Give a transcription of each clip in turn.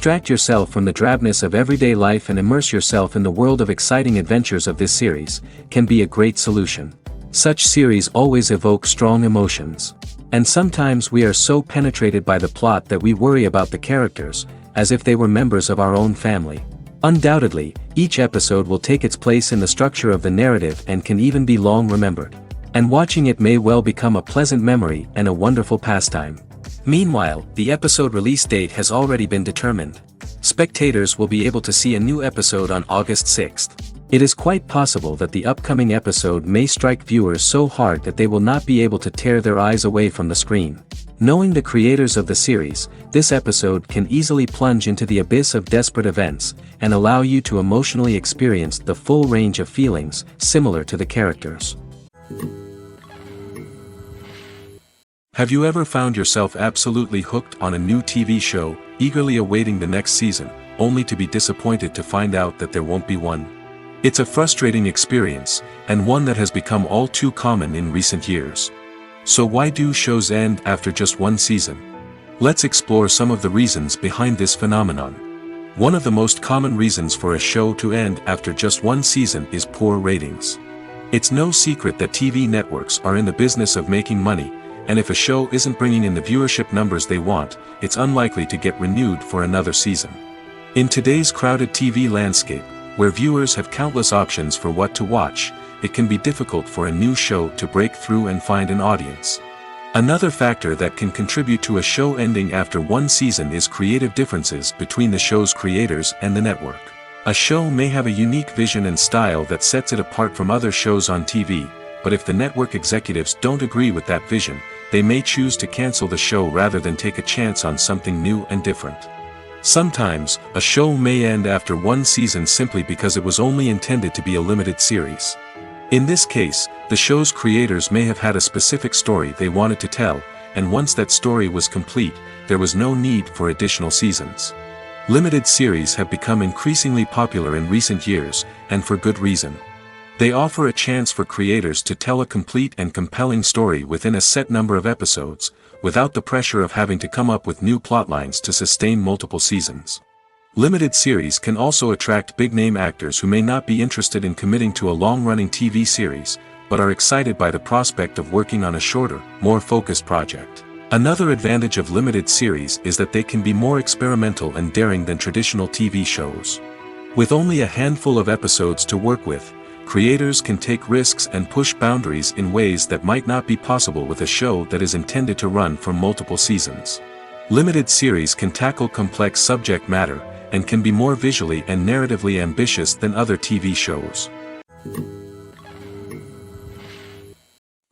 Distract yourself from the drabness of everyday life and immerse yourself in the world of exciting adventures of this series, can be a great solution. Such series always evoke strong emotions. And sometimes we are so penetrated by the plot that we worry about the characters, as if they were members of our own family. Undoubtedly, each episode will take its place in the structure of the narrative and can even be long remembered. And watching it may well become a pleasant memory and a wonderful pastime. Meanwhile, the episode release date has already been determined. Spectators will be able to see a new episode on August 6th. It is quite possible that the upcoming episode may strike viewers so hard that they will not be able to tear their eyes away from the screen. Knowing the creators of the series, this episode can easily plunge into the abyss of desperate events, and allow you to emotionally experience the full range of feelings, similar to the characters. Have you ever found yourself absolutely hooked on a new TV show, eagerly awaiting the next season, only to be disappointed to find out that there won't be one? It's a frustrating experience, and one that has become all too common in recent years. So why do shows end after just one season? Let's explore some of the reasons behind this phenomenon. One of the most common reasons for a show to end after just one season is poor ratings. It's no secret that TV networks are in the business of making money, and if a show isn't bringing in the viewership numbers they want, it's unlikely to get renewed for another season. In today's crowded TV landscape, where viewers have countless options for what to watch, it can be difficult for a new show to break through and find an audience. Another factor that can contribute to a show ending after one season is creative differences between the show's creators and the network. A show may have a unique vision and style that sets it apart from other shows on TV, but if the network executives don't agree with that vision, they may choose to cancel the show rather than take a chance on something new and different. Sometimes, a show may end after one season simply because it was only intended to be a limited series. In this case, the show's creators may have had a specific story they wanted to tell, and once that story was complete, there was no need for additional seasons. Limited series have become increasingly popular in recent years, and for good reason. They offer a chance for creators to tell a complete and compelling story within a set number of episodes, without the pressure of having to come up with new plotlines to sustain multiple seasons. Limited series can also attract big-name actors who may not be interested in committing to a long-running TV series, but are excited by the prospect of working on a shorter, more focused project. Another advantage of limited series is that they can be more experimental and daring than traditional TV shows. With only a handful of episodes to work with, creators can take risks and push boundaries in ways that might not be possible with a show that is intended to run for multiple seasons. Limited series can tackle complex subject matter, and can be more visually and narratively ambitious than other TV shows.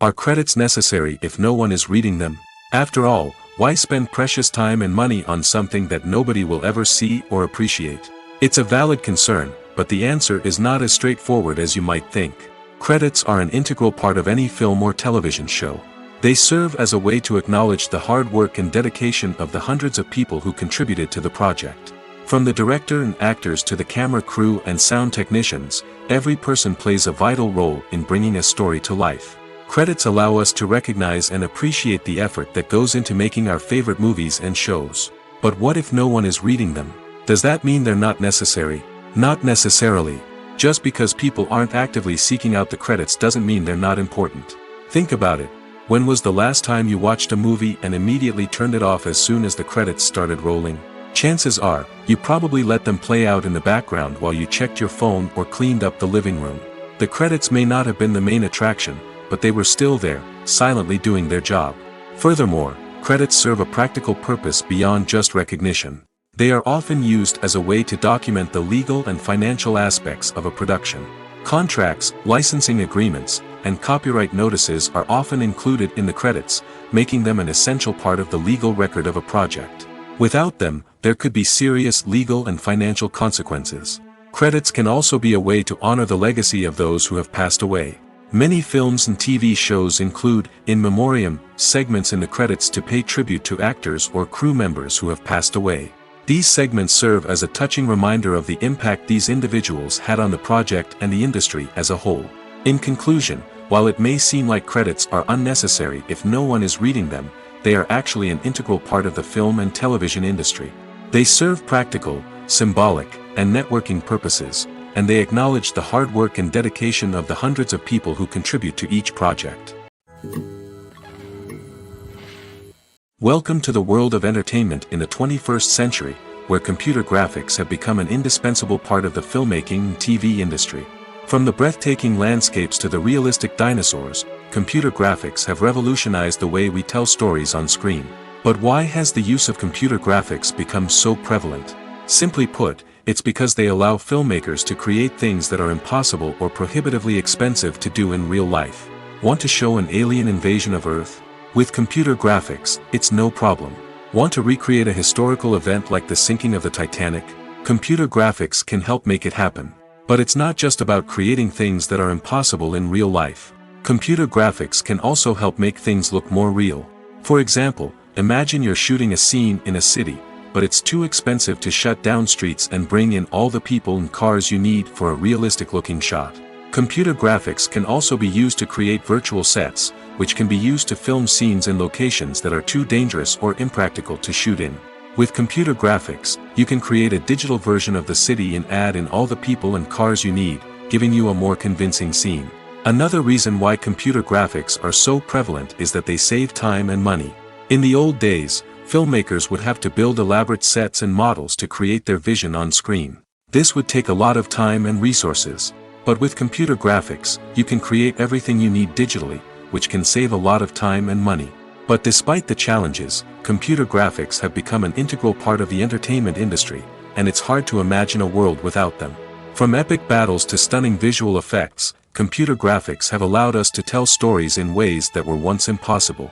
Are credits necessary if no one is reading them? After all, why spend precious time and money on something that nobody will ever see or appreciate? It's a valid concern, but the answer is not as straightforward as you might think. Credits are an integral part of any film or television show. They serve as a way to acknowledge the hard work and dedication of the hundreds of people who contributed to the project. From the director and actors to the camera crew and sound technicians, every person plays a vital role in bringing a story to life. Credits allow us to recognize and appreciate the effort that goes into making our favorite movies and shows. But what if no one is reading them? Does that mean they're not necessary? Not necessarily. Just because people aren't actively seeking out the credits doesn't mean they're not important. Think about it. When was the last time you watched a movie and immediately turned it off as soon as the credits started rolling? Chances are, you probably let them play out in the background while you checked your phone or cleaned up the living room. The credits may not have been the main attraction, but they were still there, silently doing their job. Furthermore, credits serve a practical purpose beyond just recognition. They are often used as a way to document the legal and financial aspects of a production. Contracts, licensing agreements, and copyright notices are often included in the credits, making them an essential part of the legal record of a project. Without them, there could be serious legal and financial consequences. Credits can also be a way to honor the legacy of those who have passed away. Many films and TV shows include, in memoriam, segments in the credits to pay tribute to actors or crew members who have passed away. These segments serve as a touching reminder of the impact these individuals had on the project and the industry as a whole. In conclusion, while it may seem like credits are unnecessary if no one is reading them, they are actually an integral part of the film and television industry. They serve practical, symbolic, and networking purposes, and they acknowledge the hard work and dedication of the hundreds of people who contribute to each project. Welcome to the world of entertainment in the 21st century, where computer graphics have become an indispensable part of the filmmaking and TV industry. From the breathtaking landscapes to the realistic dinosaurs, computer graphics have revolutionized the way we tell stories on screen. But why has the use of computer graphics become so prevalent? Simply put, it's because they allow filmmakers to create things that are impossible or prohibitively expensive to do in real life. Want to show an alien invasion of Earth? With computer graphics, it's no problem. Want to recreate a historical event like the sinking of the Titanic? Computer graphics can help make it happen. But it's not just about creating things that are impossible in real life. Computer graphics can also help make things look more real. For example, imagine you're shooting a scene in a city, but it's too expensive to shut down streets and bring in all the people and cars you need for a realistic-looking shot. Computer graphics can also be used to create virtual sets, which can be used to film scenes in locations that are too dangerous or impractical to shoot in. With computer graphics, you can create a digital version of the city and add in all the people and cars you need, giving you a more convincing scene. Another reason why computer graphics are so prevalent is that they save time and money. In the old days, filmmakers would have to build elaborate sets and models to create their vision on screen. This would take a lot of time and resources. But with computer graphics, you can create everything you need digitally, which can save a lot of time and money. But despite the challenges, computer graphics have become an integral part of the entertainment industry, and it's hard to imagine a world without them. From epic battles to stunning visual effects, computer graphics have allowed us to tell stories in ways that were once impossible.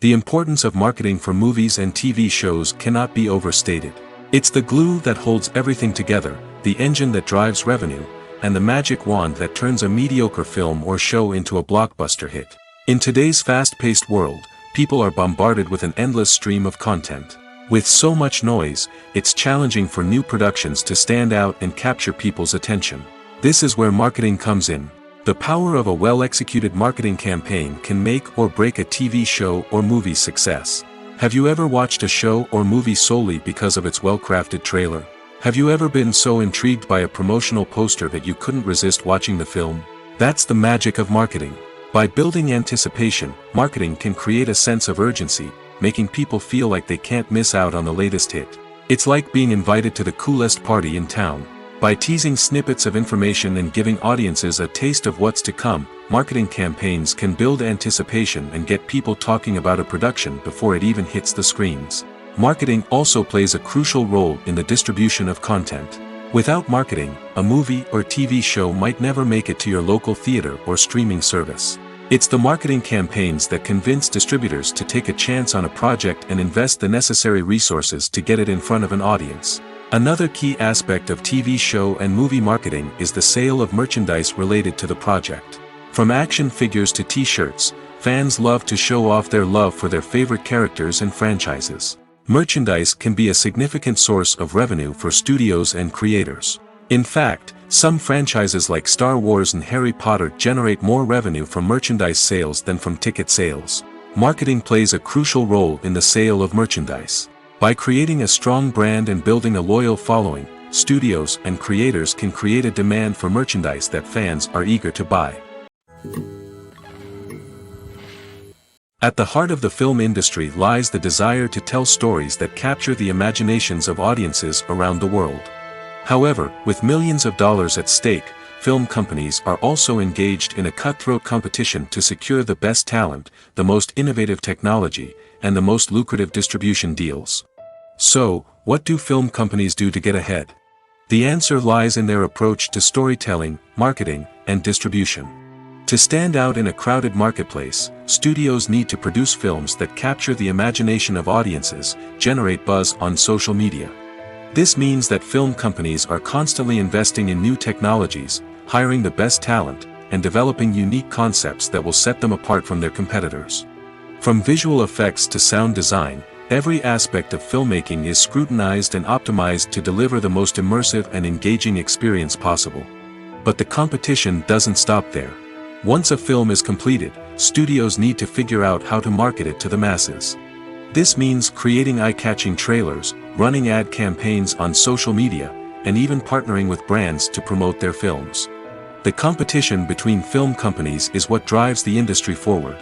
The importance of marketing for movies and TV shows cannot be overstated. It's the glue that holds everything together, the engine that drives revenue, and the magic wand that turns a mediocre film or show into a blockbuster hit. In today's fast-paced world, people are bombarded with an endless stream of content. With so much noise, it's challenging for new productions to stand out and capture people's attention. This is where marketing comes in. The power of a well-executed marketing campaign can make or break a TV show or movie's success. Have you ever watched a show or movie solely because of its well-crafted trailer? Have you ever been so intrigued by a promotional poster that you couldn't resist watching the film? That's the magic of marketing. By building anticipation, marketing can create a sense of urgency, making people feel like they can't miss out on the latest hit. It's like being invited to the coolest party in town. By teasing snippets of information and giving audiences a taste of what's to come, marketing campaigns can build anticipation and get people talking about a production before it even hits the screens. Marketing also plays a crucial role in the distribution of content. Without marketing, a movie or TV show might never make it to your local theater or streaming service. It's the marketing campaigns that convince distributors to take a chance on a project and invest the necessary resources to get it in front of an audience. Another key aspect of TV show and movie marketing is the sale of merchandise related to the project. From action figures to t-shirts, fans love to show off their love for their favorite characters and franchises. Merchandise can be a significant source of revenue for studios and creators. In fact, some franchises like Star Wars and Harry Potter generate more revenue from merchandise sales than from ticket sales. Marketing plays a crucial role in the sale of merchandise. By creating a strong brand and building a loyal following, studios and creators can create a demand for merchandise that fans are eager to buy. At the heart of the film industry lies the desire to tell stories that capture the imaginations of audiences around the world. However, with millions of dollars at stake, film companies are also engaged in a cutthroat competition to secure the best talent, the most innovative technology, and the most lucrative distribution deals. So, what do film companies do to get ahead? The answer lies in their approach to storytelling, marketing, and distribution. To stand out in a crowded marketplace, studios need to produce films that capture the imagination of audiences, generate buzz on social media. This means that film companies are constantly investing in new technologies, hiring the best talent, and developing unique concepts that will set them apart from their competitors. From visual effects to sound design, every aspect of filmmaking is scrutinized and optimized to deliver the most immersive and engaging experience possible. But the competition doesn't stop there. Once a film is completed, studios need to figure out how to market it to the masses. This means creating eye-catching trailers, running ad campaigns on social media, and even partnering with brands to promote their films. The competition between film companies is what drives the industry forward.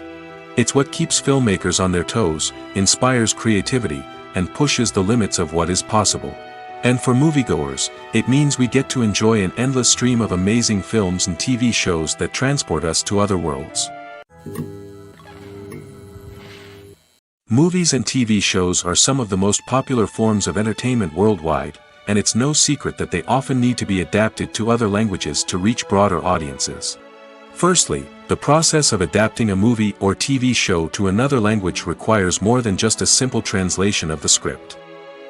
It's what keeps filmmakers on their toes, inspires creativity, and pushes the limits of what is possible. And for moviegoers, it means we get to enjoy an endless stream of amazing films and TV shows that transport us to other worlds. Movies and TV shows are some of the most popular forms of entertainment worldwide, and it's no secret that they often need to be adapted to other languages to reach broader audiences. Firstly, the process of adapting a movie or TV show to another language requires more than just a simple translation of the script.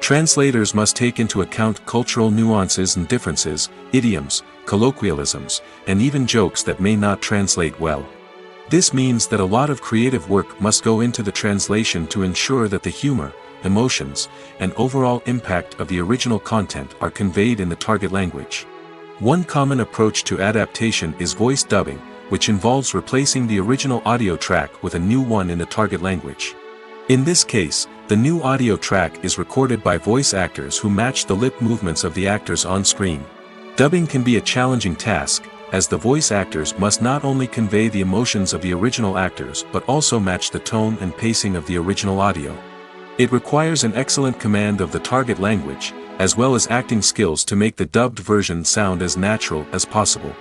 Translators must take into account cultural nuances and differences, idioms, colloquialisms, and even jokes that may not translate well. This means that a lot of creative work must go into the translation to ensure that the humor, emotions, and overall impact of the original content are conveyed in the target language. One common approach to adaptation is voice dubbing, which involves replacing the original audio track with a new one in the target language. In this case, the new audio track is recorded by voice actors who match the lip movements of the actors on screen. Dubbing can be a challenging task, as the voice actors must not only convey the emotions of the original actors but also match the tone and pacing of the original audio. It requires an excellent command of the target language, as well as acting skills to make the dubbed version sound as natural as possible.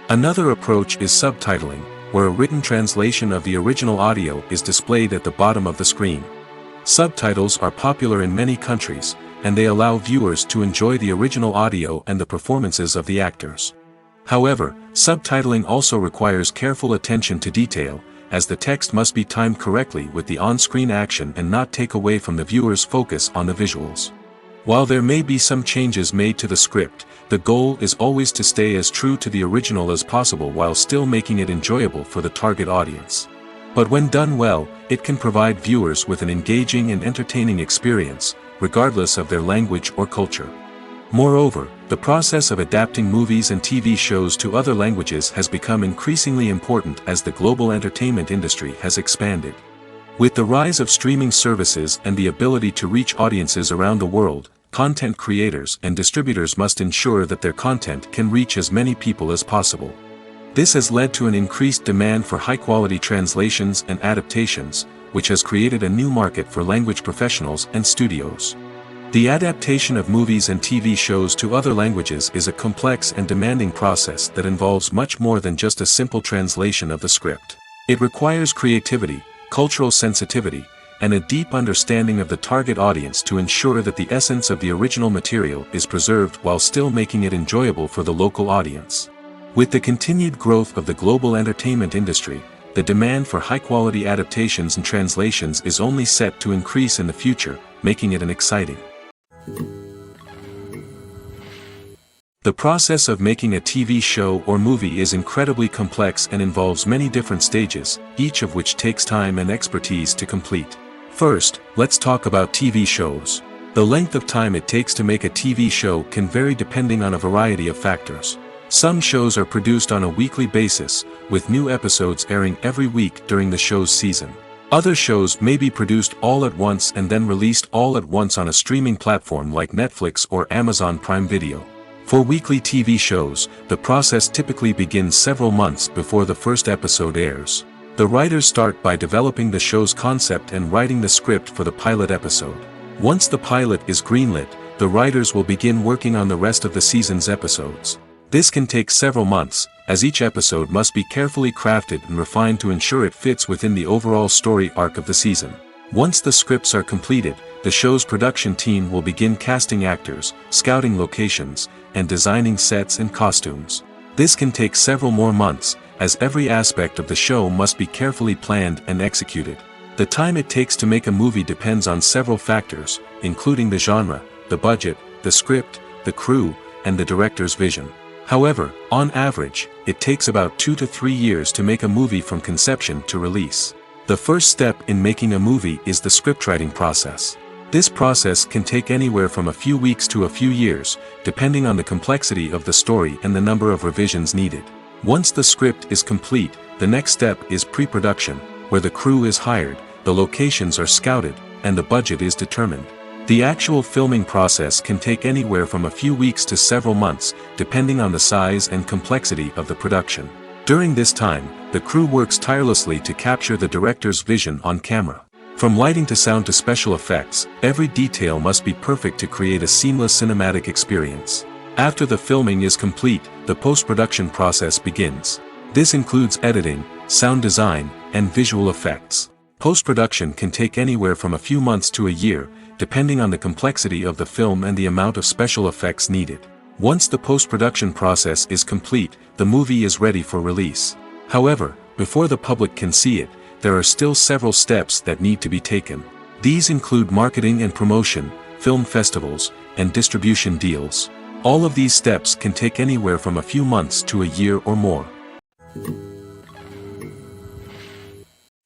Another approach is subtitling, where a written translation of the original audio is displayed at the bottom of the screen. Subtitles are popular in many countries, and they allow viewers to enjoy the original audio and the performances of the actors. However, subtitling also requires careful attention to detail, as the text must be timed correctly with the on-screen action and not take away from the viewer's focus on the visuals. While there may be some changes made to the script, the goal is always to stay as true to the original as possible while still making it enjoyable for the target audience. But when done well, it can provide viewers with an engaging and entertaining experience, regardless of their language or culture. Moreover, the process of adapting movies and TV shows to other languages has become increasingly important as the global entertainment industry has expanded. With the rise of streaming services and the ability to reach audiences around the world, content creators and distributors must ensure that their content can reach as many people as possible. This has led to an increased demand for high-quality translations and adaptations, which has created a new market for language professionals and studios. The adaptation of movies and TV shows to other languages is a complex and demanding process that involves much more than just a simple translation of the script. It requires creativity, cultural sensitivity, and a deep understanding of the target audience to ensure that the essence of the original material is preserved while still making it enjoyable for the local audience. With the continued growth of the global entertainment industry, the demand for high-quality adaptations and translations is only set to increase in the future, making it exciting. The process of making a TV show or movie is incredibly complex and involves many different stages, each of which takes time and expertise to complete. First, let's talk about TV shows. The length of time it takes to make a TV show can vary depending on a variety of factors. Some shows are produced on a weekly basis, with new episodes airing every week during the show's season. Other shows may be produced all at once and then released all at once on a streaming platform like Netflix or Amazon Prime Video. For weekly TV shows, the process typically begins several months before the first episode airs. The writers start by developing the show's concept and writing the script for the pilot episode. Once the pilot is greenlit, the writers will begin working on the rest of the season's episodes. This can take several months, as each episode must be carefully crafted and refined to ensure it fits within the overall story arc of the season. Once the scripts are completed, the show's production team will begin casting actors, scouting locations, and designing sets and costumes. This can take several more months, as every aspect of the show must be carefully planned and executed. The time it takes to make a movie depends on several factors, including the genre, the budget, the script, the crew, and the director's vision. However, on average, it takes about 2 to 3 years to make a movie from conception to release. The first step in making a movie is the scriptwriting process. This process can take anywhere from a few weeks to a few years, depending on the complexity of the story and the number of revisions needed. Once the script is complete, the next step is pre-production, where the crew is hired, the locations are scouted, and the budget is determined. The actual filming process can take anywhere from a few weeks to several months, depending on the size and complexity of the production. During this time, the crew works tirelessly to capture the director's vision on camera. From lighting to sound to special effects, every detail must be perfect to create a seamless cinematic experience. After the filming is complete, the post-production process begins. This includes editing, sound design, and visual effects. Post-production can take anywhere from a few months to a year, depending on the complexity of the film and the amount of special effects needed. Once the post-production process is complete, the movie is ready for release. However, before the public can see it, there are still several steps that need to be taken. These include marketing and promotion, film festivals, and distribution deals. All of these steps can take anywhere from a few months to a year or more.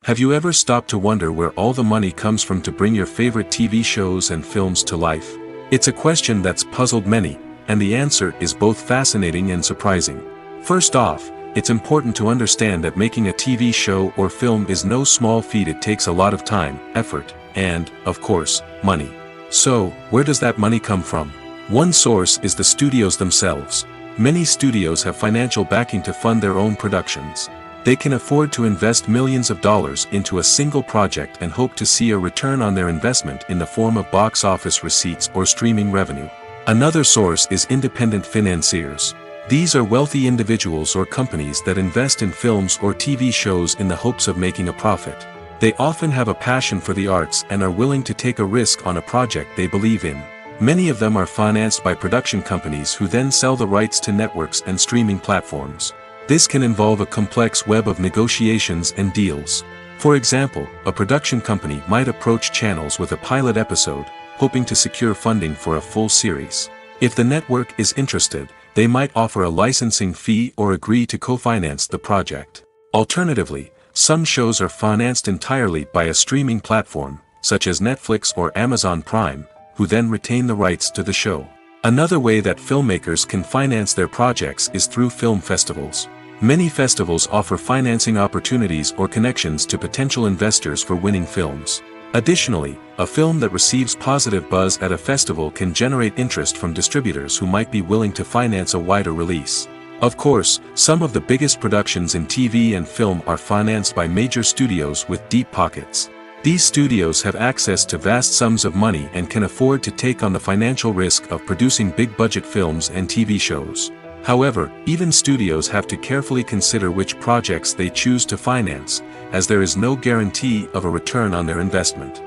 Have you ever stopped to wonder where all the money comes from to bring your favorite TV shows and films to life? It's a question that's puzzled many, and the answer is both fascinating and surprising. First off, it's important to understand that making a TV show or film is no small feat. It takes a lot of time, effort, and, of course, money. So, where does that money come from? One source is the studios themselves. Many studios have financial backing to fund their own productions. They can afford to invest millions of dollars into a single project and hope to see a return on their investment in the form of box office receipts or streaming revenue. Another source is independent financiers. These are wealthy individuals or companies that invest in films or TV shows in the hopes of making a profit. They often have a passion for the arts and are willing to take a risk on a project they believe in. Many of them are financed by production companies who then sell the rights to networks and streaming platforms. This can involve a complex web of negotiations and deals. For example, a production company might approach channels with a pilot episode, hoping to secure funding for a full series. If the network is interested, they might offer a licensing fee or agree to co-finance the project. Alternatively, some shows are financed entirely by a streaming platform, such as Netflix or Amazon Prime, who then retain the rights to the show. Another way that filmmakers can finance their projects is through film festivals. Many festivals offer financing opportunities or connections to potential investors for winning films. Additionally, a film that receives positive buzz at a festival can generate interest from distributors who might be willing to finance a wider release. Of course, some of the biggest productions in TV and film are financed by major studios with deep pockets. These studios have access to vast sums of money and can afford to take on the financial risk of producing big-budget films and TV shows. However, even studios have to carefully consider which projects they choose to finance, as there is no guarantee of a return on their investment.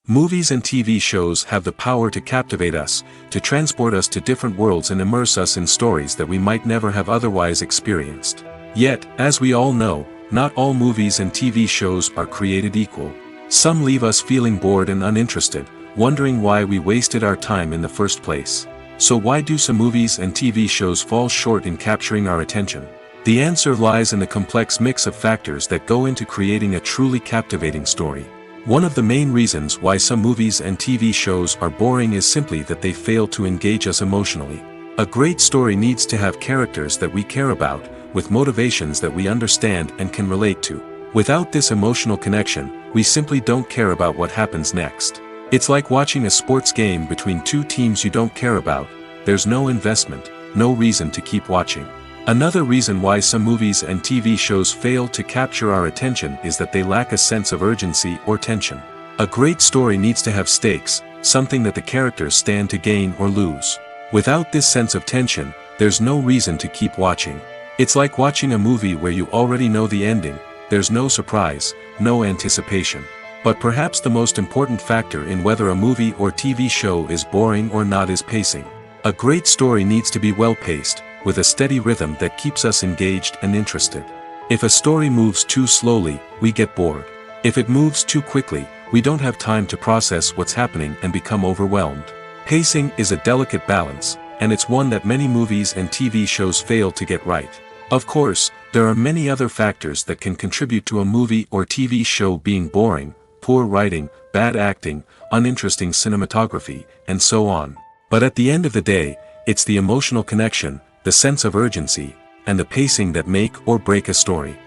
Movies and TV shows have the power to captivate us, to transport us to different worlds and immerse us in stories that we might never have otherwise experienced. Yet, as we all know, not all movies and TV shows are created equal. Some leave us feeling bored and uninterested, wondering why we wasted our time in the first place. So why do some movies and TV shows fall short in capturing our attention? The answer lies in the complex mix of factors that go into creating a truly captivating story. One of the main reasons why some movies and TV shows are boring is simply that they fail to engage us emotionally. A great story needs to have characters that we care about, with motivations that we understand and can relate to. Without this emotional connection, we simply don't care about what happens next. It's like watching a sports game between two teams you don't care about. There's no investment, no reason to keep watching. Another reason why some movies and TV shows fail to capture our attention is that they lack a sense of urgency or tension. A great story needs to have stakes, something that the characters stand to gain or lose. Without this sense of tension, there's no reason to keep watching. It's like watching a movie where you already know the ending. There's no surprise, no anticipation. But perhaps the most important factor in whether a movie or TV show is boring or not is pacing. A great story needs to be well-paced, with a steady rhythm that keeps us engaged and interested. If a story moves too slowly, we get bored. If it moves too quickly, we don't have time to process what's happening and become overwhelmed. Pacing is a delicate balance, and it's one that many movies and TV shows fail to get right. Of course, there are many other factors that can contribute to a movie or TV show being boring: poor writing, bad acting, uninteresting cinematography, and so on. But at the end of the day, it's the emotional connection, the sense of urgency, and the pacing that make or break a story.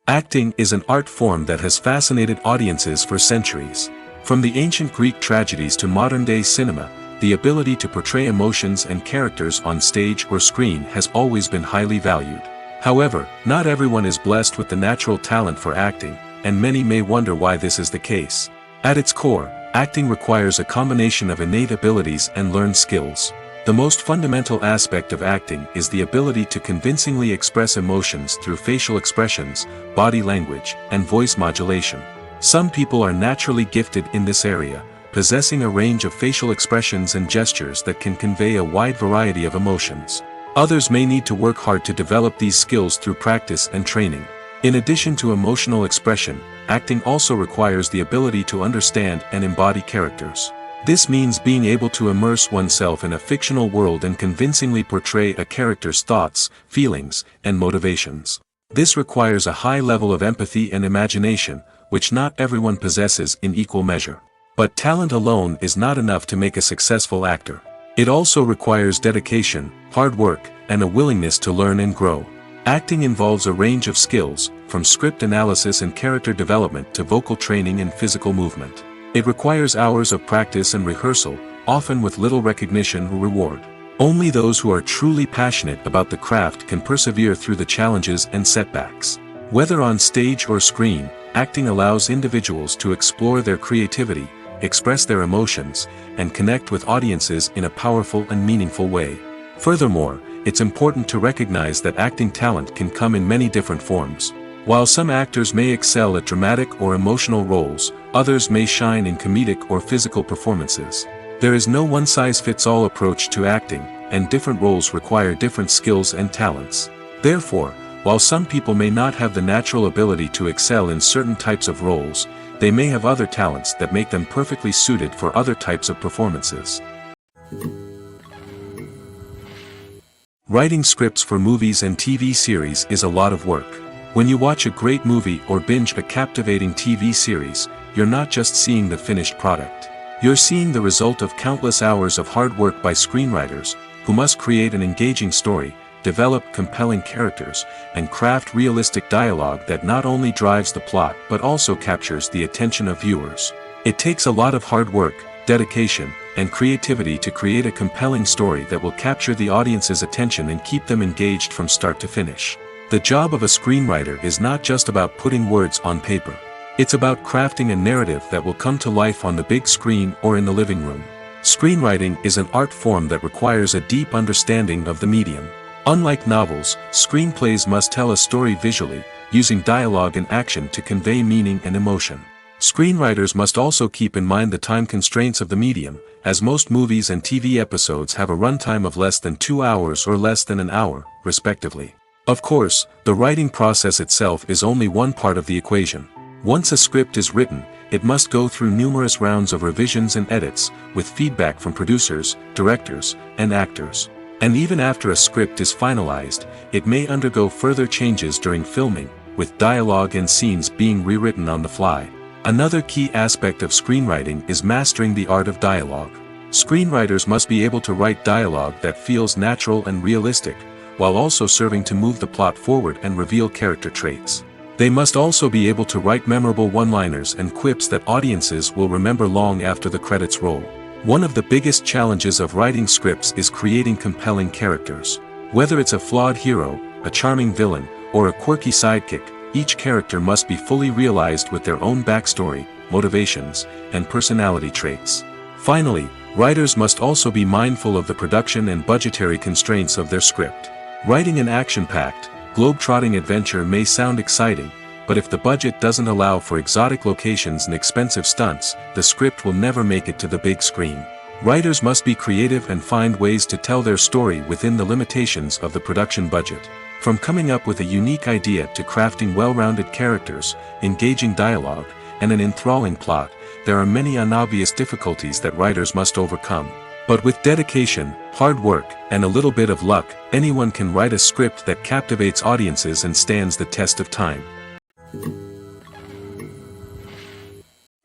Acting is an art form that has fascinated audiences for centuries. From the ancient Greek tragedies to modern-day cinema, the ability to portray emotions and characters on stage or screen has always been highly valued. However, not everyone is blessed with the natural talent for acting, and many may wonder why this is the case. At its core, acting requires a combination of innate abilities and learned skills. The most fundamental aspect of acting is the ability to convincingly express emotions through facial expressions, body language, and voice modulation. Some people are naturally gifted in this area, possessing a range of facial expressions and gestures that can convey a wide variety of emotions. Others may need to work hard to develop these skills through practice and training. In addition to emotional expression, acting also requires the ability to understand and embody characters. This means being able to immerse oneself in a fictional world and convincingly portray a character's thoughts, feelings, and motivations. This requires a high level of empathy and imagination, which not everyone possesses in equal measure. But talent alone is not enough to make a successful actor. It also requires dedication, hard work, and a willingness to learn and grow. Acting involves a range of skills, from script analysis and character development to vocal training and physical movement. It requires hours of practice and rehearsal, often with little recognition or reward. Only those who are truly passionate about the craft can persevere through the challenges and setbacks. Whether on stage or screen, acting allows individuals to explore their creativity, express their emotions, and connect with audiences in a powerful and meaningful way. Furthermore, it's important to recognize that acting talent can come in many different forms. While some actors may excel at dramatic or emotional roles, others may shine in comedic or physical performances. There is no one-size-fits-all approach to acting, and different roles require different skills and talents. Therefore, while some people may not have the natural ability to excel in certain types of roles, they may have other talents that make them perfectly suited for other types of performances. Writing scripts for movies and TV series is a lot of work. When you watch a great movie or binge a captivating TV series, you're not just seeing the finished product. You're seeing the result of countless hours of hard work by screenwriters, who must create an engaging story, develop compelling characters, and craft realistic dialogue that not only drives the plot but also captures the attention of viewers. It takes a lot of hard work, dedication, and creativity to create a compelling story that will capture the audience's attention and keep them engaged from start to finish. The job of a screenwriter is not just about putting words on paper. It's about crafting a narrative that will come to life on the big screen or in the living room. Screenwriting is an art form that requires a deep understanding of the medium. Unlike novels, screenplays must tell a story visually, using dialogue and action to convey meaning and emotion. Screenwriters must also keep in mind the time constraints of the medium, as most movies and TV episodes have a runtime of less than 2 hours or less than an hour, respectively. Of course, the writing process itself is only one part of the equation. Once a script is written, it must go through numerous rounds of revisions and edits, with feedback from producers, directors, and actors. And even after a script is finalized, it may undergo further changes during filming, with dialogue and scenes being rewritten on the fly. Another key aspect of screenwriting is mastering the art of dialogue. Screenwriters must be able to write dialogue that feels natural and realistic, while also serving to move the plot forward and reveal character traits. They must also be able to write memorable one-liners and quips that audiences will remember long after the credits roll. One of the biggest challenges of writing scripts is creating compelling characters. Whether it's a flawed hero, a charming villain, or a quirky sidekick, each character must be fully realized with their own backstory, motivations, and personality traits. Finally, writers must also be mindful of the production and budgetary constraints of their script. Writing an action-packed, globe-trotting adventure may sound exciting, but if the budget doesn't allow for exotic locations and expensive stunts, the script will never make it to the big screen. Writers must be creative and find ways to tell their story within the limitations of the production budget. From coming up with a unique idea to crafting well-rounded characters, engaging dialogue, and an enthralling plot, there are many unobvious difficulties that writers must overcome. But with dedication, hard work, and a little bit of luck, anyone can write a script that captivates audiences and stands the test of time.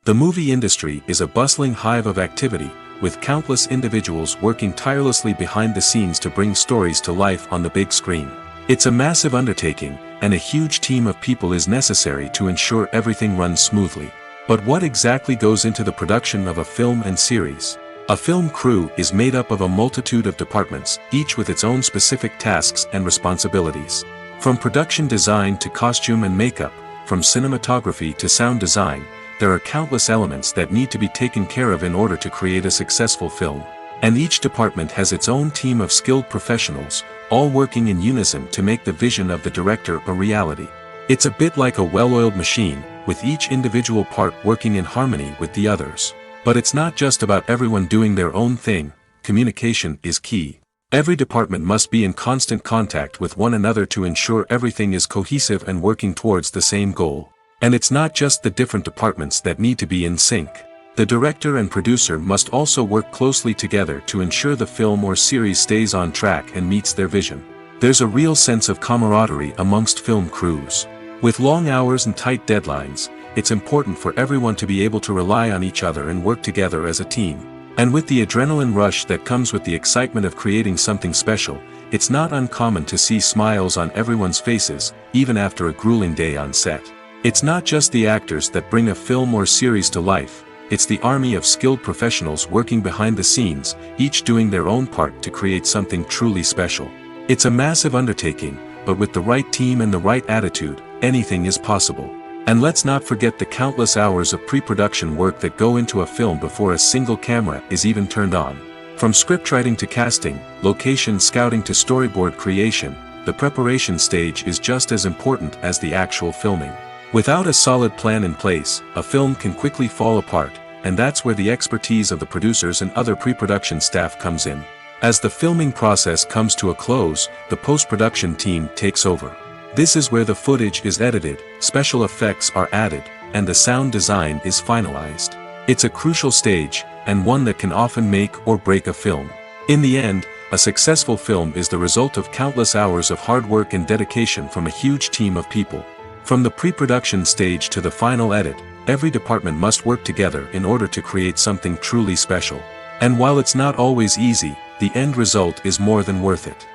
The movie industry is a bustling hive of activity, with countless individuals working tirelessly behind the scenes to bring stories to life on the big screen. It's a massive undertaking, and a huge team of people is necessary to ensure everything runs smoothly. But what exactly goes into the production of a film and series? A film crew is made up of a multitude of departments, each with its own specific tasks and responsibilities. From production design to costume and makeup, from cinematography to sound design, there are countless elements that need to be taken care of in order to create a successful film. And each department has its own team of skilled professionals, all working in unison to make the vision of the director a reality. It's a bit like a well-oiled machine, with each individual part working in harmony with the others. But it's not just about everyone doing their own thing. Communication is key. Every department must be in constant contact with one another to ensure everything is cohesive and working towards the same goal. And it's not just the different departments that need to be in sync. The director and producer must also work closely together to ensure the film or series stays on track and meets their vision. There's a real sense of camaraderie amongst film crews. With long hours and tight deadlines, it's important for everyone to be able to rely on each other and work together as a team. And with the adrenaline rush that comes with the excitement of creating something special, it's not uncommon to see smiles on everyone's faces, even after a grueling day on set. It's not just the actors that bring a film or series to life. It's the army of skilled professionals working behind the scenes, each doing their own part to create something truly special. It's a massive undertaking, but with the right team and the right attitude, anything is possible. And let's not forget the countless hours of pre-production work that go into a film before a single camera is even turned on. From scriptwriting to casting, location scouting to storyboard creation, the preparation stage is just as important as the actual filming. Without a solid plan in place, a film can quickly fall apart, and that's where the expertise of the producers and other pre-production staff comes in. As the filming process comes to a close, the post-production team takes over. This is where the footage is edited, special effects are added, and the sound design is finalized. It's a crucial stage, and one that can often make or break a film. In the end, a successful film is the result of countless hours of hard work and dedication from a huge team of people. From the pre-production stage to the final edit, every department must work together in order to create something truly special. And while it's not always easy, the end result is more than worth it.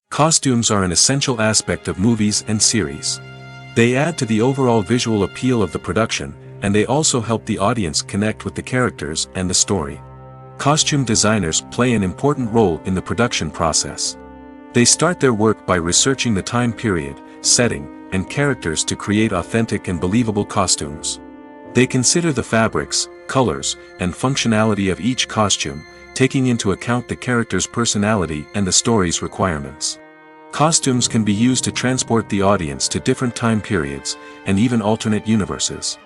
Costumes are an essential aspect of movies and series. They add to the overall visual appeal of the production, and they also help the audience connect with the characters and the story. Costume designers play an important role in the production process. They start their work by researching the time period, setting, and characters to create authentic and believable costumes. They consider the fabrics, colors, and functionality of each costume, taking into account the character's personality and the story's requirements. Costumes can be used to transport the audience to different time periods, and even alternate universes.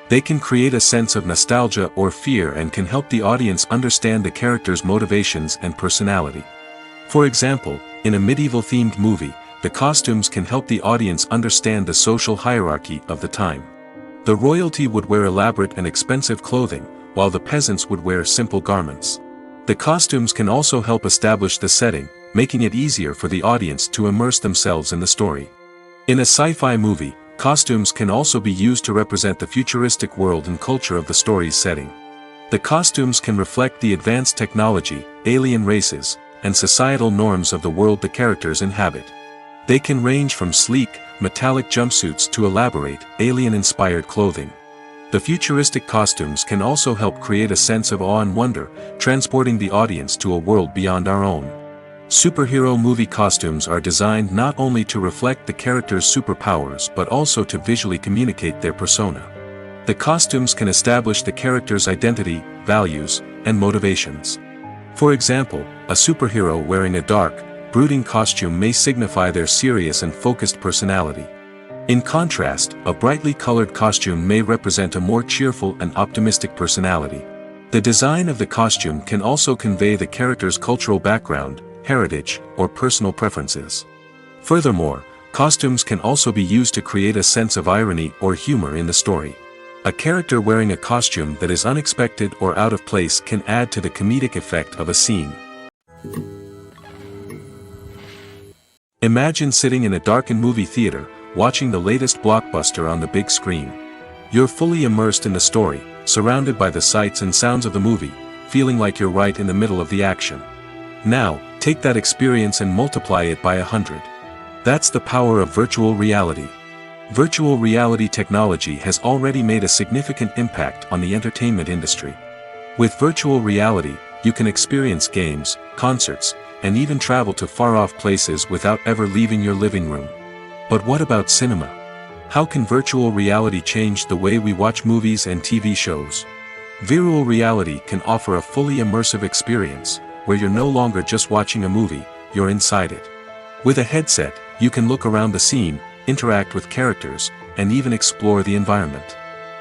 They can create a sense of nostalgia or fear and can help the audience understand the character's motivations and personality. For example, in a medieval-themed movie, the costumes can help the audience understand the social hierarchy of the time. The royalty would wear elaborate and expensive clothing, while the peasants would wear simple garments. The costumes can also help establish the setting, making it easier for the audience to immerse themselves in the story. In a sci-fi movie, costumes can also be used to represent the futuristic world and culture of the story's setting. The costumes can reflect the advanced technology, alien races, and societal norms of the world the characters inhabit. They can range from sleek, metallic jumpsuits to elaborate, alien-inspired clothing. The futuristic costumes can also help create a sense of awe and wonder, transporting the audience to a world beyond our own. Superhero movie costumes are designed not only to reflect the character's superpowers but also to visually communicate their persona. The costumes can establish the character's identity, values, and motivations. For example, a superhero wearing a dark, brooding costume may signify their serious and focused personality. In contrast, a brightly colored costume may represent a more cheerful and optimistic personality. The design of the costume can also convey the character's cultural background, heritage, or personal preferences. Furthermore, costumes can also be used to create a sense of irony or humor in the story. A character wearing a costume that is unexpected or out of place can add to the comedic effect of a scene. Imagine sitting in a darkened movie theater, watching the latest blockbuster on the big screen. You're fully immersed in the story, surrounded by the sights and sounds of the movie, feeling like you're right in the middle of the action. Now, Take that experience and multiply it by 100. That's the power of virtual reality. Virtual reality technology has already made a significant impact on the entertainment industry. With virtual reality, you can experience games, concerts, and even travel to far-off places without ever leaving your living room. But what about cinema? How can virtual reality change the way we watch movies and TV shows? Virtual reality can offer a fully immersive experience, where you're no longer just watching a movie, you're inside it. With a headset, you can look around the scene, interact with characters, and even explore the environment.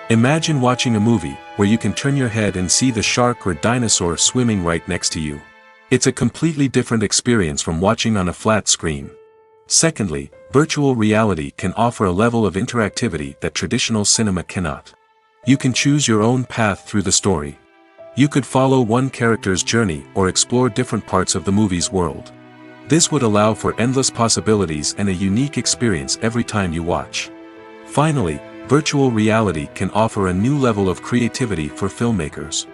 Imagine watching a movie, where you can turn your head and see the shark or dinosaur swimming right next to you. It's a completely different experience from watching on a flat screen. Secondly, virtual reality can offer a level of interactivity that traditional cinema cannot. You can choose your own path through the story. You could follow one character's journey or explore different parts of the movie's world. This would allow for endless possibilities and a unique experience every time you watch. Finally, virtual reality can offer a new level of creativity for filmmakers.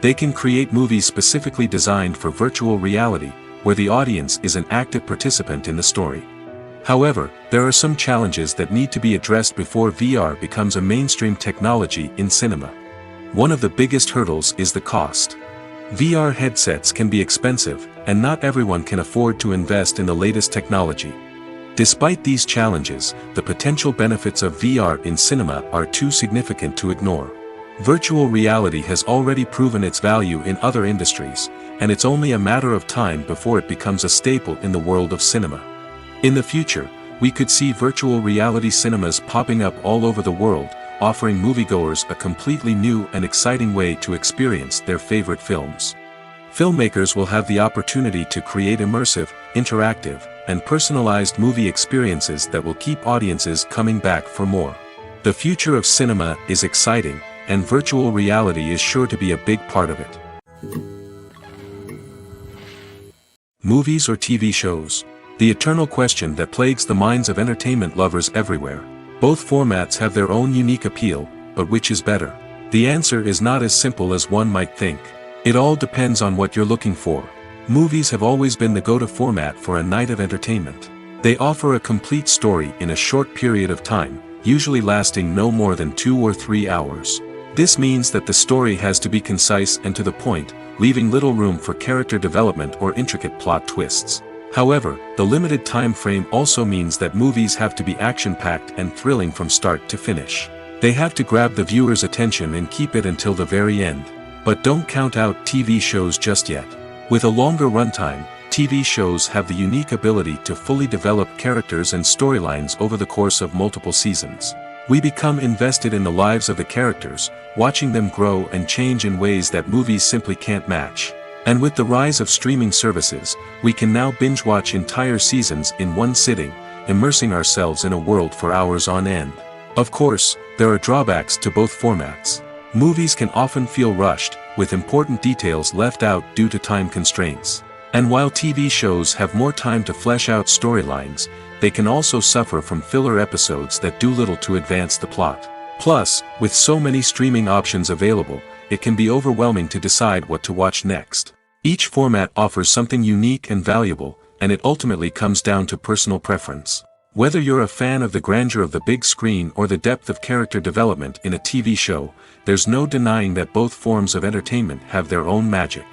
They can create movies specifically designed for virtual reality, where the audience is an active participant in the story. However, there are some challenges that need to be addressed before VR becomes a mainstream technology in cinema. One of the biggest hurdles is the cost. VR headsets can be expensive, and not everyone can afford to invest in the latest technology. Despite these challenges, the potential benefits of VR in cinema are too significant to ignore. Virtual reality has already proven its value in other industries, and it's only a matter of time before it becomes a staple in the world of cinema. In the future, we could see virtual reality cinemas popping up all over the world, offering moviegoers a completely new and exciting way to experience their favorite films. Filmmakers will have the opportunity to create immersive, interactive, and personalized movie experiences that will keep audiences coming back for more. The future of cinema is exciting, and virtual reality is sure to be a big part of it. Movies or TV shows? The eternal question that plagues the minds of entertainment lovers everywhere. Both formats have their own unique appeal, but which is better? The answer is not as simple as one might think. It all depends on what you're looking for. Movies have always been the go-to format for a night of entertainment. They offer a complete story in a short period of time, usually lasting no more than 2 or 3 hours. This means that the story has to be concise and to the point, leaving little room for character development or intricate plot twists. However, the limited time frame also means that movies have to be action-packed and thrilling from start to finish. They have to grab the viewer's attention and keep it until the very end. But don't count out TV shows just yet. With a longer runtime, TV shows have the unique ability to fully develop characters and storylines over the course of multiple seasons. We become invested in the lives of the characters, watching them grow and change in ways that movies simply can't match. And with the rise of streaming services, we can now binge-watch entire seasons in one sitting, immersing ourselves in a world for hours on end. Of course, there are drawbacks to both formats. Movies can often feel rushed, with important details left out due to time constraints. And while TV shows have more time to flesh out storylines, they can also suffer from filler episodes that do little to advance the plot. Plus, with so many streaming options available, it can be overwhelming to decide what to watch next. Each format offers something unique and valuable, and it ultimately comes down to personal preference. Whether you're a fan of the grandeur of the big screen or the depth of character development in a TV show, there's no denying that both forms of entertainment have their own magic.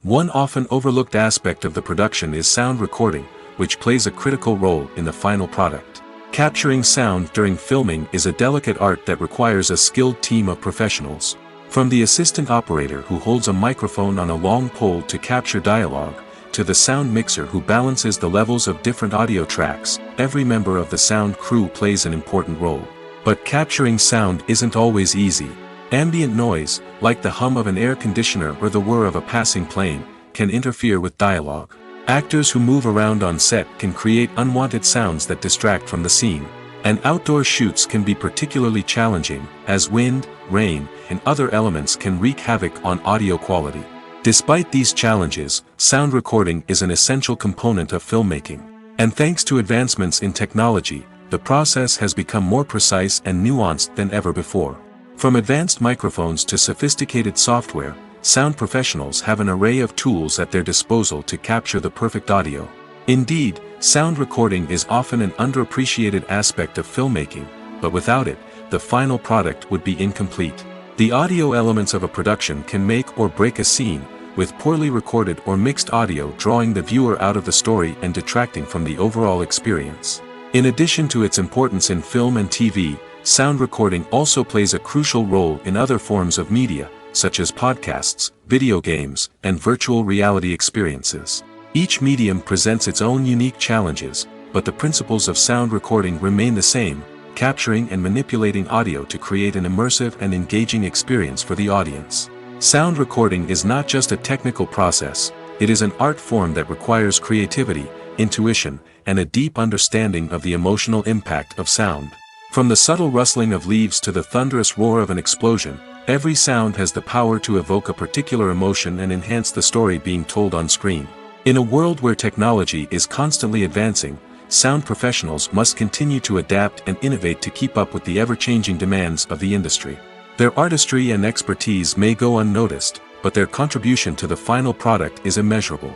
One often overlooked aspect of the production is sound recording, which plays a critical role in the final product. Capturing sound during filming is a delicate art that requires a skilled team of professionals. From the assistant operator who holds a microphone on a long pole to capture dialogue, to the sound mixer who balances the levels of different audio tracks, every member of the sound crew plays an important role. But capturing sound isn't always easy. Ambient noise, like the hum of an air conditioner or the whir of a passing plane, can interfere with dialogue. Actors who move around on set can create unwanted sounds that distract from the scene. And outdoor shoots can be particularly challenging, as wind, rain, and other elements can wreak havoc on audio quality. Despite these challenges, sound recording is an essential component of filmmaking. And thanks to advancements in technology, the process has become more precise and nuanced than ever before. From advanced microphones to sophisticated software, sound professionals have an array of tools at their disposal to capture the perfect audio. Indeed, sound recording is often an underappreciated aspect of filmmaking, but without it, the final product would be incomplete. The audio elements of a production can make or break a scene, with poorly recorded or mixed audio drawing the viewer out of the story and detracting from the overall experience. In addition to its importance in film and TV, sound recording also plays a crucial role in other forms of media, such as podcasts, video games, and virtual reality experiences. Each medium presents its own unique challenges, but the principles of sound recording remain the same, capturing and manipulating audio to create an immersive and engaging experience for the audience. Sound recording is not just a technical process, it is an art form that requires creativity, intuition, and a deep understanding of the emotional impact of sound. From the subtle rustling of leaves to the thunderous roar of an explosion, every sound has the power to evoke a particular emotion and enhance the story being told on screen. In a world where technology is constantly advancing, sound professionals must continue to adapt and innovate to keep up with the ever-changing demands of the industry. Their artistry and expertise may go unnoticed, but their contribution to the final product is immeasurable.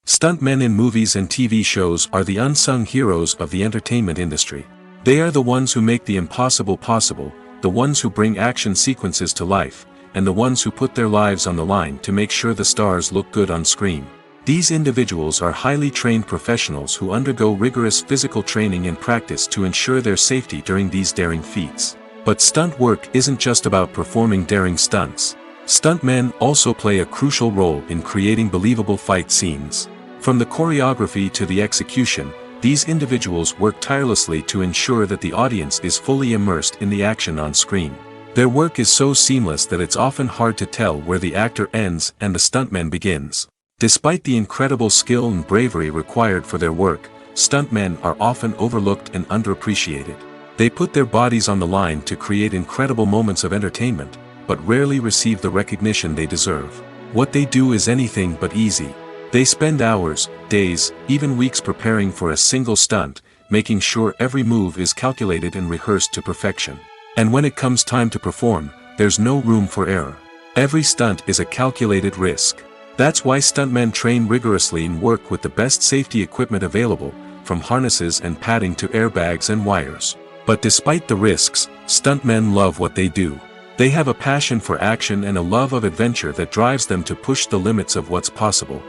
Stuntmen in movies and TV shows are the unsung heroes of the entertainment industry. They are the ones who make the impossible possible, the ones who bring action sequences to life, and the ones who put their lives on the line to make sure the stars look good on screen. These individuals are highly trained professionals who undergo rigorous physical training and practice to ensure their safety during these daring feats. But stunt work isn't just about performing daring stunts. Stuntmen also play a crucial role in creating believable fight scenes. From the choreography to the execution, these individuals work tirelessly to ensure that the audience is fully immersed in the action on screen. Their work is so seamless that it's often hard to tell where the actor ends and the stuntman begins. Despite the incredible skill and bravery required for their work, stuntmen are often overlooked and underappreciated. They put their bodies on the line to create incredible moments of entertainment, but rarely receive the recognition they deserve. What they do is anything but easy. They spend hours, days, even weeks preparing for a single stunt, making sure every move is calculated and rehearsed to perfection. And when it comes time to perform, there's no room for error. Every stunt is a calculated risk. That's why stuntmen train rigorously and work with the best safety equipment available, from harnesses and padding to airbags and wires. But despite the risks, stuntmen love what they do. They have a passion for action and a love of adventure that drives them to push the limits of what's possible.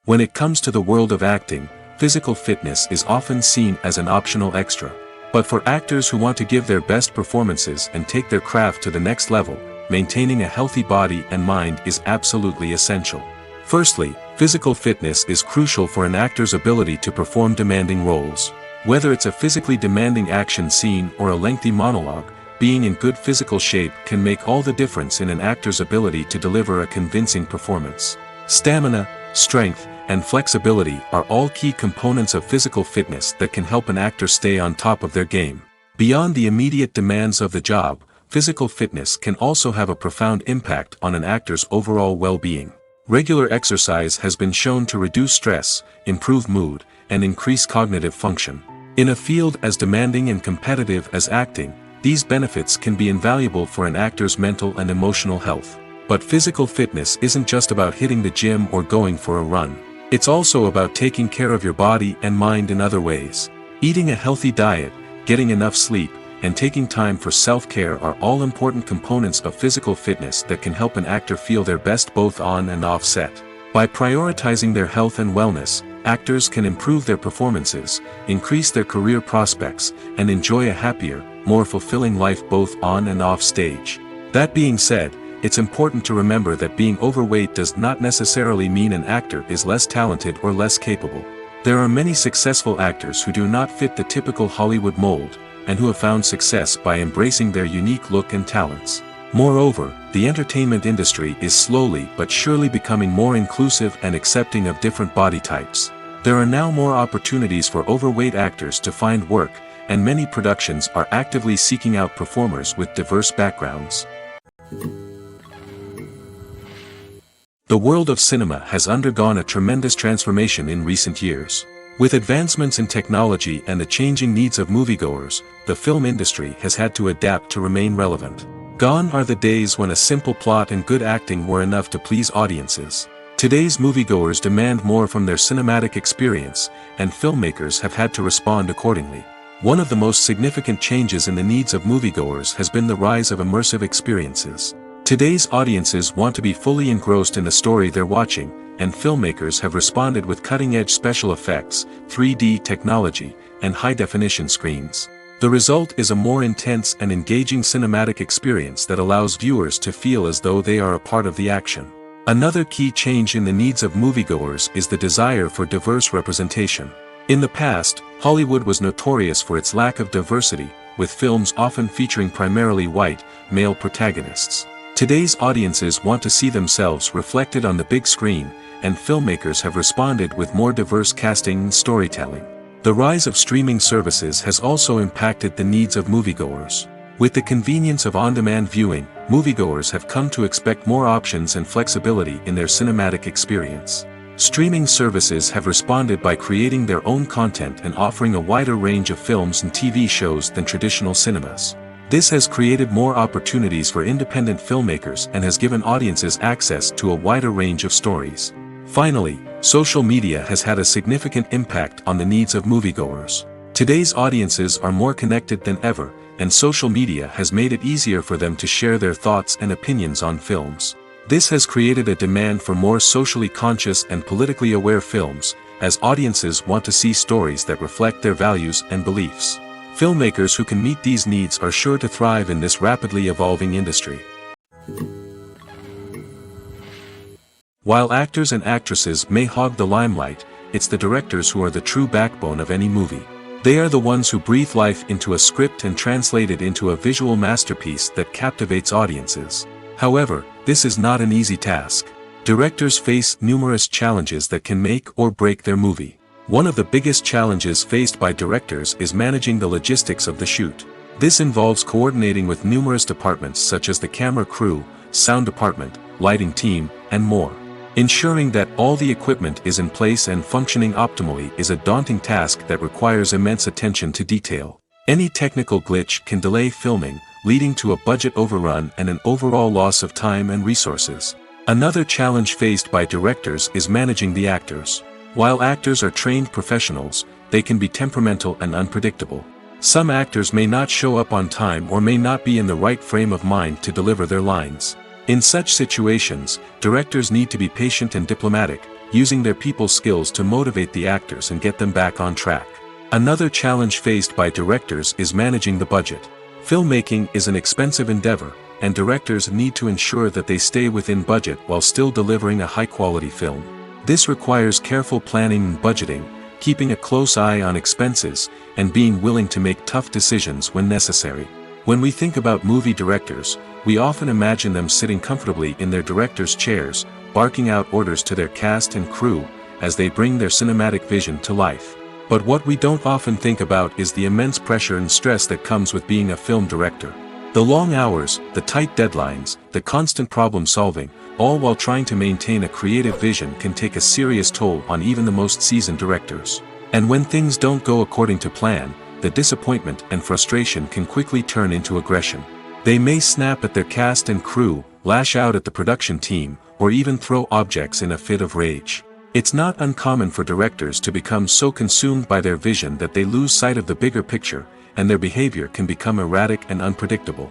When it comes to the world of acting, physical fitness is often seen as an optional extra. But for actors who want to give their best performances and take their craft to the next level, maintaining a healthy body and mind is absolutely essential. Firstly, physical fitness is crucial for an actor's ability to perform demanding roles. Whether it's a physically demanding action scene or a lengthy monologue, being in good physical shape can make all the difference in an actor's ability to deliver a convincing performance. Stamina, strength, and flexibility are all key components of physical fitness that can help an actor stay on top of their game. Beyond the immediate demands of the job, physical fitness can also have a profound impact on an actor's overall well-being. Regular exercise has been shown to reduce stress, improve mood, and increase cognitive function. In a field as demanding and competitive as acting, these benefits can be invaluable for an actor's mental and emotional health. But physical fitness isn't just about hitting the gym or going for a run. It's also about taking care of your body and mind in other ways. Eating a healthy diet, getting enough sleep, and taking time for self-care are all important components of physical fitness that can help an actor feel their best both on and off set. By prioritizing their health and wellness, actors can improve their performances, increase their career prospects, and enjoy a happier, more fulfilling life both on and off stage. That being said, it's important to remember that being overweight does not necessarily mean an actor is less talented or less capable. There are many successful actors who do not fit the typical Hollywood mold, and who have found success by embracing their unique look and talents. Moreover, the entertainment industry is slowly but surely becoming more inclusive and accepting of different body types. There are now more opportunities for overweight actors to find work, and many productions are actively seeking out performers with diverse backgrounds. The world of cinema has undergone a tremendous transformation in recent years. With advancements in technology and the changing needs of moviegoers, the film industry has had to adapt to remain relevant. Gone are the days when a simple plot and good acting were enough to please audiences. Today's moviegoers demand more from their cinematic experience, and filmmakers have had to respond accordingly. One of the most significant changes in the needs of moviegoers has been the rise of immersive experiences. Today's audiences want to be fully engrossed in the story they're watching, and filmmakers have responded with cutting-edge special effects, 3D technology, and high-definition screens. The result is a more intense and engaging cinematic experience that allows viewers to feel as though they are a part of the action. Another key change in the needs of moviegoers is the desire for diverse representation. In the past, Hollywood was notorious for its lack of diversity, with films often featuring primarily white, male protagonists. Today's audiences want to see themselves reflected on the big screen, and filmmakers have responded with more diverse casting and storytelling. The rise of streaming services has also impacted the needs of moviegoers. With the convenience of on-demand viewing, moviegoers have come to expect more options and flexibility in their cinematic experience. Streaming services have responded by creating their own content and offering a wider range of films and TV shows than traditional cinemas. This has created more opportunities for independent filmmakers and has given audiences access to a wider range of stories. Finally, social media has had a significant impact on the needs of moviegoers. Today's audiences are more connected than ever, and social media has made it easier for them to share their thoughts and opinions on films. This has created a demand for more socially conscious and politically aware films, as audiences want to see stories that reflect their values and beliefs. Filmmakers who can meet these needs are sure to thrive in this rapidly evolving industry. While actors and actresses may hog the limelight, it's the directors who are the true backbone of any movie. They are the ones who breathe life into a script and translate it into a visual masterpiece that captivates audiences. However, this is not an easy task. Directors face numerous challenges that can make or break their movie. One of the biggest challenges faced by directors is managing the logistics of the shoot. This involves coordinating with numerous departments such as the camera crew, sound department, lighting team, and more. Ensuring that all the equipment is in place and functioning optimally is a daunting task that requires immense attention to detail. Any technical glitch can delay filming, leading to a budget overrun and an overall loss of time and resources. Another challenge faced by directors is managing the actors. While actors are trained professionals, they can be temperamental and unpredictable. Some actors may not show up on time or may not be in the right frame of mind to deliver their lines. In such situations, directors need to be patient and diplomatic, using their people skills to motivate the actors and get them back on track. Another challenge faced by directors is managing the budget. Filmmaking is an expensive endeavor, and directors need to ensure that they stay within budget while still delivering a high-quality film. This requires careful planning and budgeting, keeping a close eye on expenses, and being willing to make tough decisions when necessary. When we think about movie directors, we often imagine them sitting comfortably in their director's chairs, barking out orders to their cast and crew, as they bring their cinematic vision to life. But what we don't often think about is the immense pressure and stress that comes with being a film director. The long hours, the tight deadlines, the constant problem solving, all while trying to maintain a creative vision can take a serious toll on even the most seasoned directors. And when things don't go according to plan, the disappointment and frustration can quickly turn into aggression. They may snap at their cast and crew, lash out at the production team, or even throw objects in a fit of rage. It's not uncommon for directors to become so consumed by their vision that they lose sight of the bigger picture, and their behavior can become erratic and unpredictable.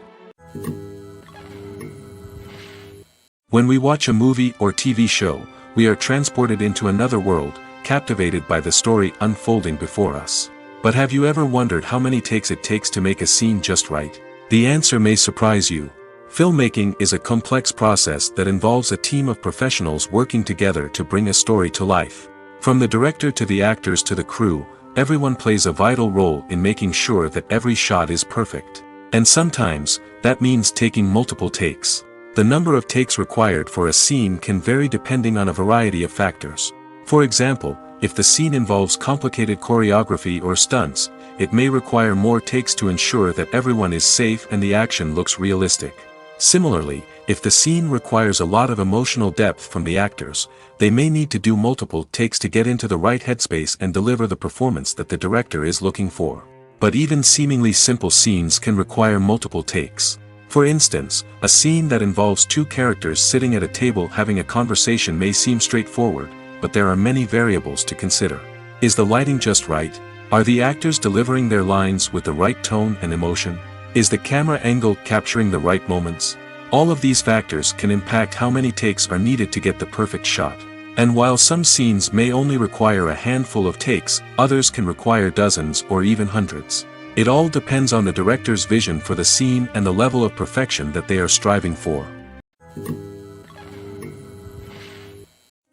When we watch a movie or TV show, we are transported into another world, captivated by the story unfolding before us. But have you ever wondered how many takes it takes to make a scene just right? The answer may surprise you. Filmmaking is a complex process that involves a team of professionals working together to bring a story to life. From the director to the actors to the crew, everyone plays a vital role in making sure that every shot is perfect. And sometimes, that means taking multiple takes. The number of takes required for a scene can vary depending on a variety of factors. For example, if the scene involves complicated choreography or stunts, it may require more takes to ensure that everyone is safe and the action looks realistic. Similarly, if the scene requires a lot of emotional depth from the actors, they may need to do multiple takes to get into the right headspace and deliver the performance that the director is looking for. But even seemingly simple scenes can require multiple takes. For instance, a scene that involves two characters sitting at a table having a conversation may seem straightforward, but there are many variables to consider. Is the lighting just right? Are the actors delivering their lines with the right tone and emotion? Is the camera angle capturing the right moments? All of these factors can impact how many takes are needed to get the perfect shot. And while some scenes may only require a handful of takes, others can require dozens or even hundreds. It all depends on the director's vision for the scene and the level of perfection that they are striving for.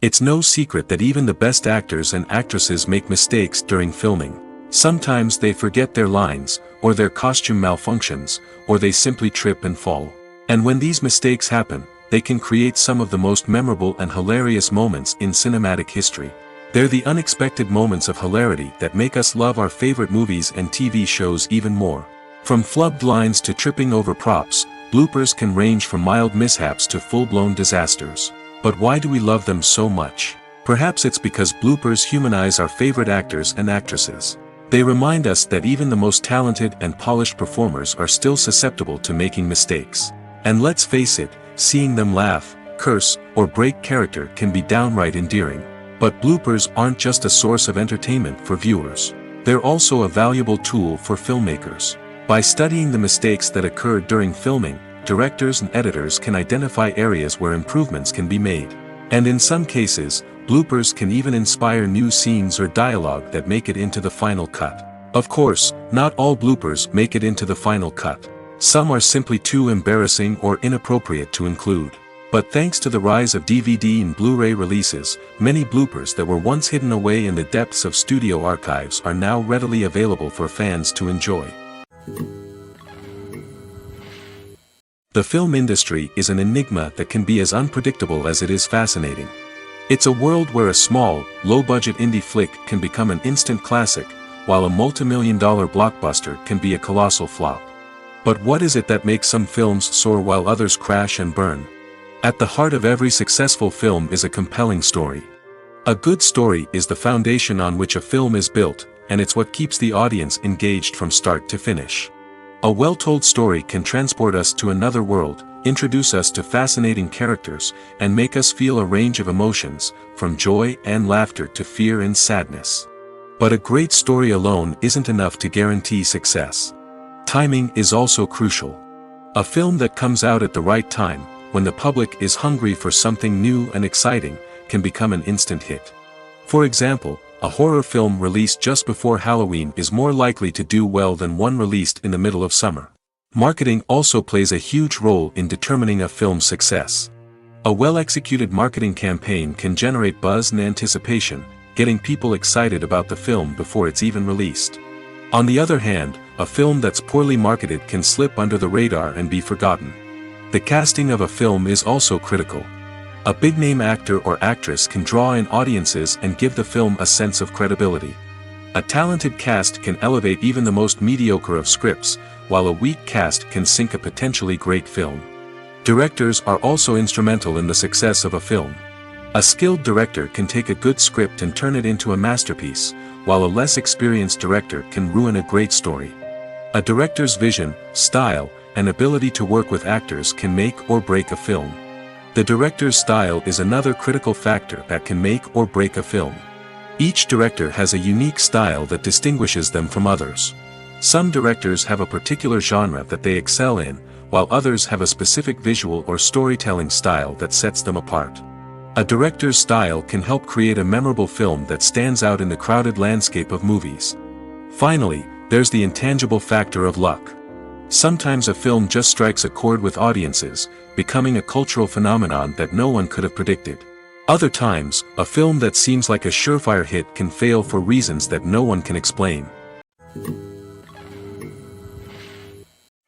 It's no secret that even the best actors and actresses make mistakes during filming. Sometimes they forget their lines, or their costume malfunctions, or they simply trip and fall. And when these mistakes happen, they can create some of the most memorable and hilarious moments in cinematic history. They're the unexpected moments of hilarity that make us love our favorite movies and TV shows even more. From flubbed lines to tripping over props, bloopers can range from mild mishaps to full-blown disasters. But why do we love them so much? Perhaps it's because bloopers humanize our favorite actors and actresses. They remind us that even the most talented and polished performers are still susceptible to making mistakes. And let's face it, seeing them laugh, curse, or break character can be downright endearing. But bloopers aren't just a source of entertainment for viewers. They're also a valuable tool for filmmakers. By studying the mistakes that occurred during filming, directors and editors can identify areas where improvements can be made. And in some cases, bloopers can even inspire new scenes or dialogue that make it into the final cut. Of course, not all bloopers make it into the final cut. Some are simply too embarrassing or inappropriate to include. But thanks to the rise of DVD and Blu-ray releases, many bloopers that were once hidden away in the depths of studio archives are now readily available for fans to enjoy. The film industry is an enigma that can be as unpredictable as it is fascinating. It's a world where a small, low-budget indie flick can become an instant classic, while a multi-million-dollar blockbuster can be a colossal flop. But what is it that makes some films soar while others crash and burn? At the heart of every successful film is a compelling story. A good story is the foundation on which a film is built, and it's what keeps the audience engaged from start to finish. A well-told story can transport us to another world, introduce us to fascinating characters, and make us feel a range of emotions, from joy and laughter to fear and sadness. But a great story alone isn't enough to guarantee success. Timing is also crucial. A film that comes out at the right time, when the public is hungry for something new and exciting, can become an instant hit. For example, a horror film released just before Halloween is more likely to do well than one released in the middle of summer. Marketing also plays a huge role in determining a film's success. A well-executed marketing campaign can generate buzz and anticipation, getting people excited about the film before it's even released. On the other hand, a film that's poorly marketed can slip under the radar and be forgotten. The casting of a film is also critical. A big-name actor or actress can draw in audiences and give the film a sense of credibility. A talented cast can elevate even the most mediocre of scripts, while a weak cast can sink a potentially great film. Directors are also instrumental in the success of a film. A skilled director can take a good script and turn it into a masterpiece, while a less experienced director can ruin a great story. A director's vision, style, and ability to work with actors can make or break a film. The director's style is another critical factor that can make or break a film. Each director has a unique style that distinguishes them from others. Some directors have a particular genre that they excel in, while others have a specific visual or storytelling style that sets them apart. A director's style can help create a memorable film that stands out in the crowded landscape of movies. Finally, there's the intangible factor of luck. Sometimes a film just strikes a chord with audiences, becoming a cultural phenomenon that no one could have predicted. Other times, a film that seems like a surefire hit can fail for reasons that no one can explain.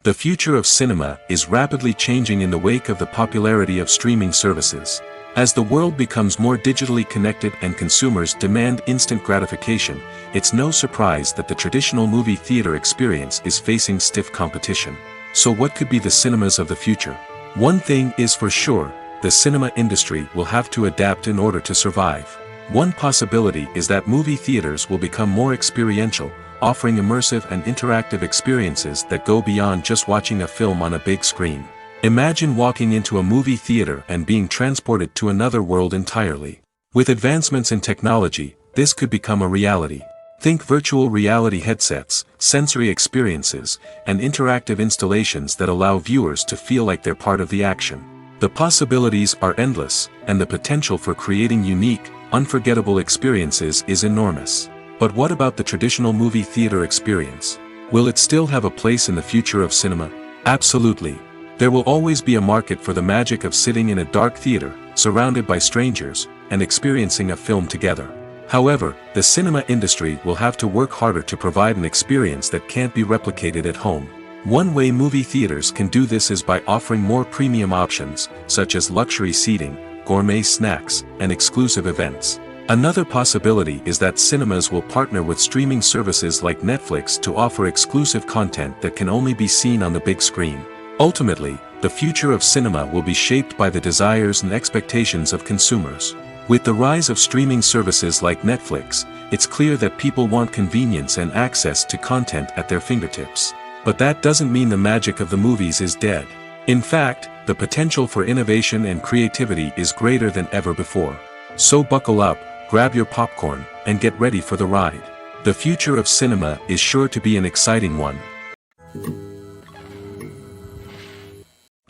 The future of cinema is rapidly changing in the wake of the popularity of streaming services. As the world becomes more digitally connected and consumers demand instant gratification, it's no surprise that the traditional movie theater experience is facing stiff competition. So what could be the cinemas of the future? One thing is for sure, the cinema industry will have to adapt in order to survive. One possibility is that movie theaters will become more experiential, offering immersive and interactive experiences that go beyond just watching a film on a big screen. Imagine walking into a movie theater and being transported to another world entirely. With advancements in technology, this could become a reality. Think virtual reality headsets, sensory experiences, and interactive installations that allow viewers to feel like they're part of the action. The possibilities are endless, and the potential for creating unique, unforgettable experiences is enormous. But what about the traditional movie theater experience? Will it still have a place in the future of cinema? Absolutely. There will always be a market for the magic of sitting in a dark theater, surrounded by strangers, and experiencing a film together. However, the cinema industry will have to work harder to provide an experience that can't be replicated at home. One way movie theaters can do this is by offering more premium options, such as luxury seating, gourmet snacks, and exclusive events. Another possibility is that cinemas will partner with streaming services like Netflix to offer exclusive content that can only be seen on the big screen. Ultimately, the future of cinema will be shaped by the desires and expectations of consumers. With the rise of streaming services like Netflix, it's clear that people want convenience and access to content at their fingertips. But that doesn't mean the magic of the movies is dead. In fact, the potential for innovation and creativity is greater than ever before. So buckle up, grab your popcorn, and get ready for the ride. The future of cinema is sure to be an exciting one.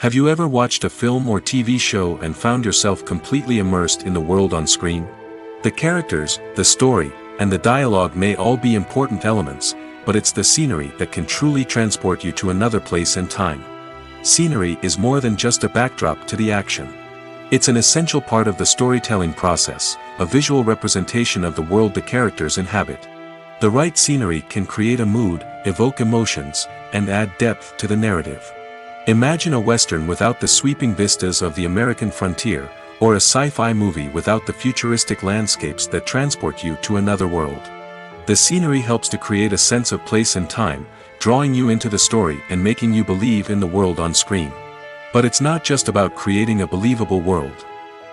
Have you ever watched a film or TV show and found yourself completely immersed in the world on screen? The characters, the story, and the dialogue may all be important elements, but it's the scenery that can truly transport you to another place and time. Scenery is more than just a backdrop to the action. It's an essential part of the storytelling process, a visual representation of the world the characters inhabit. The right scenery can create a mood, evoke emotions, and add depth to the narrative. Imagine a Western without the sweeping vistas of the American frontier, or a sci-fi movie without the futuristic landscapes that transport you to another world. The scenery helps to create a sense of place and time, drawing you into the story and making you believe in the world on screen. But it's not just about creating a believable world.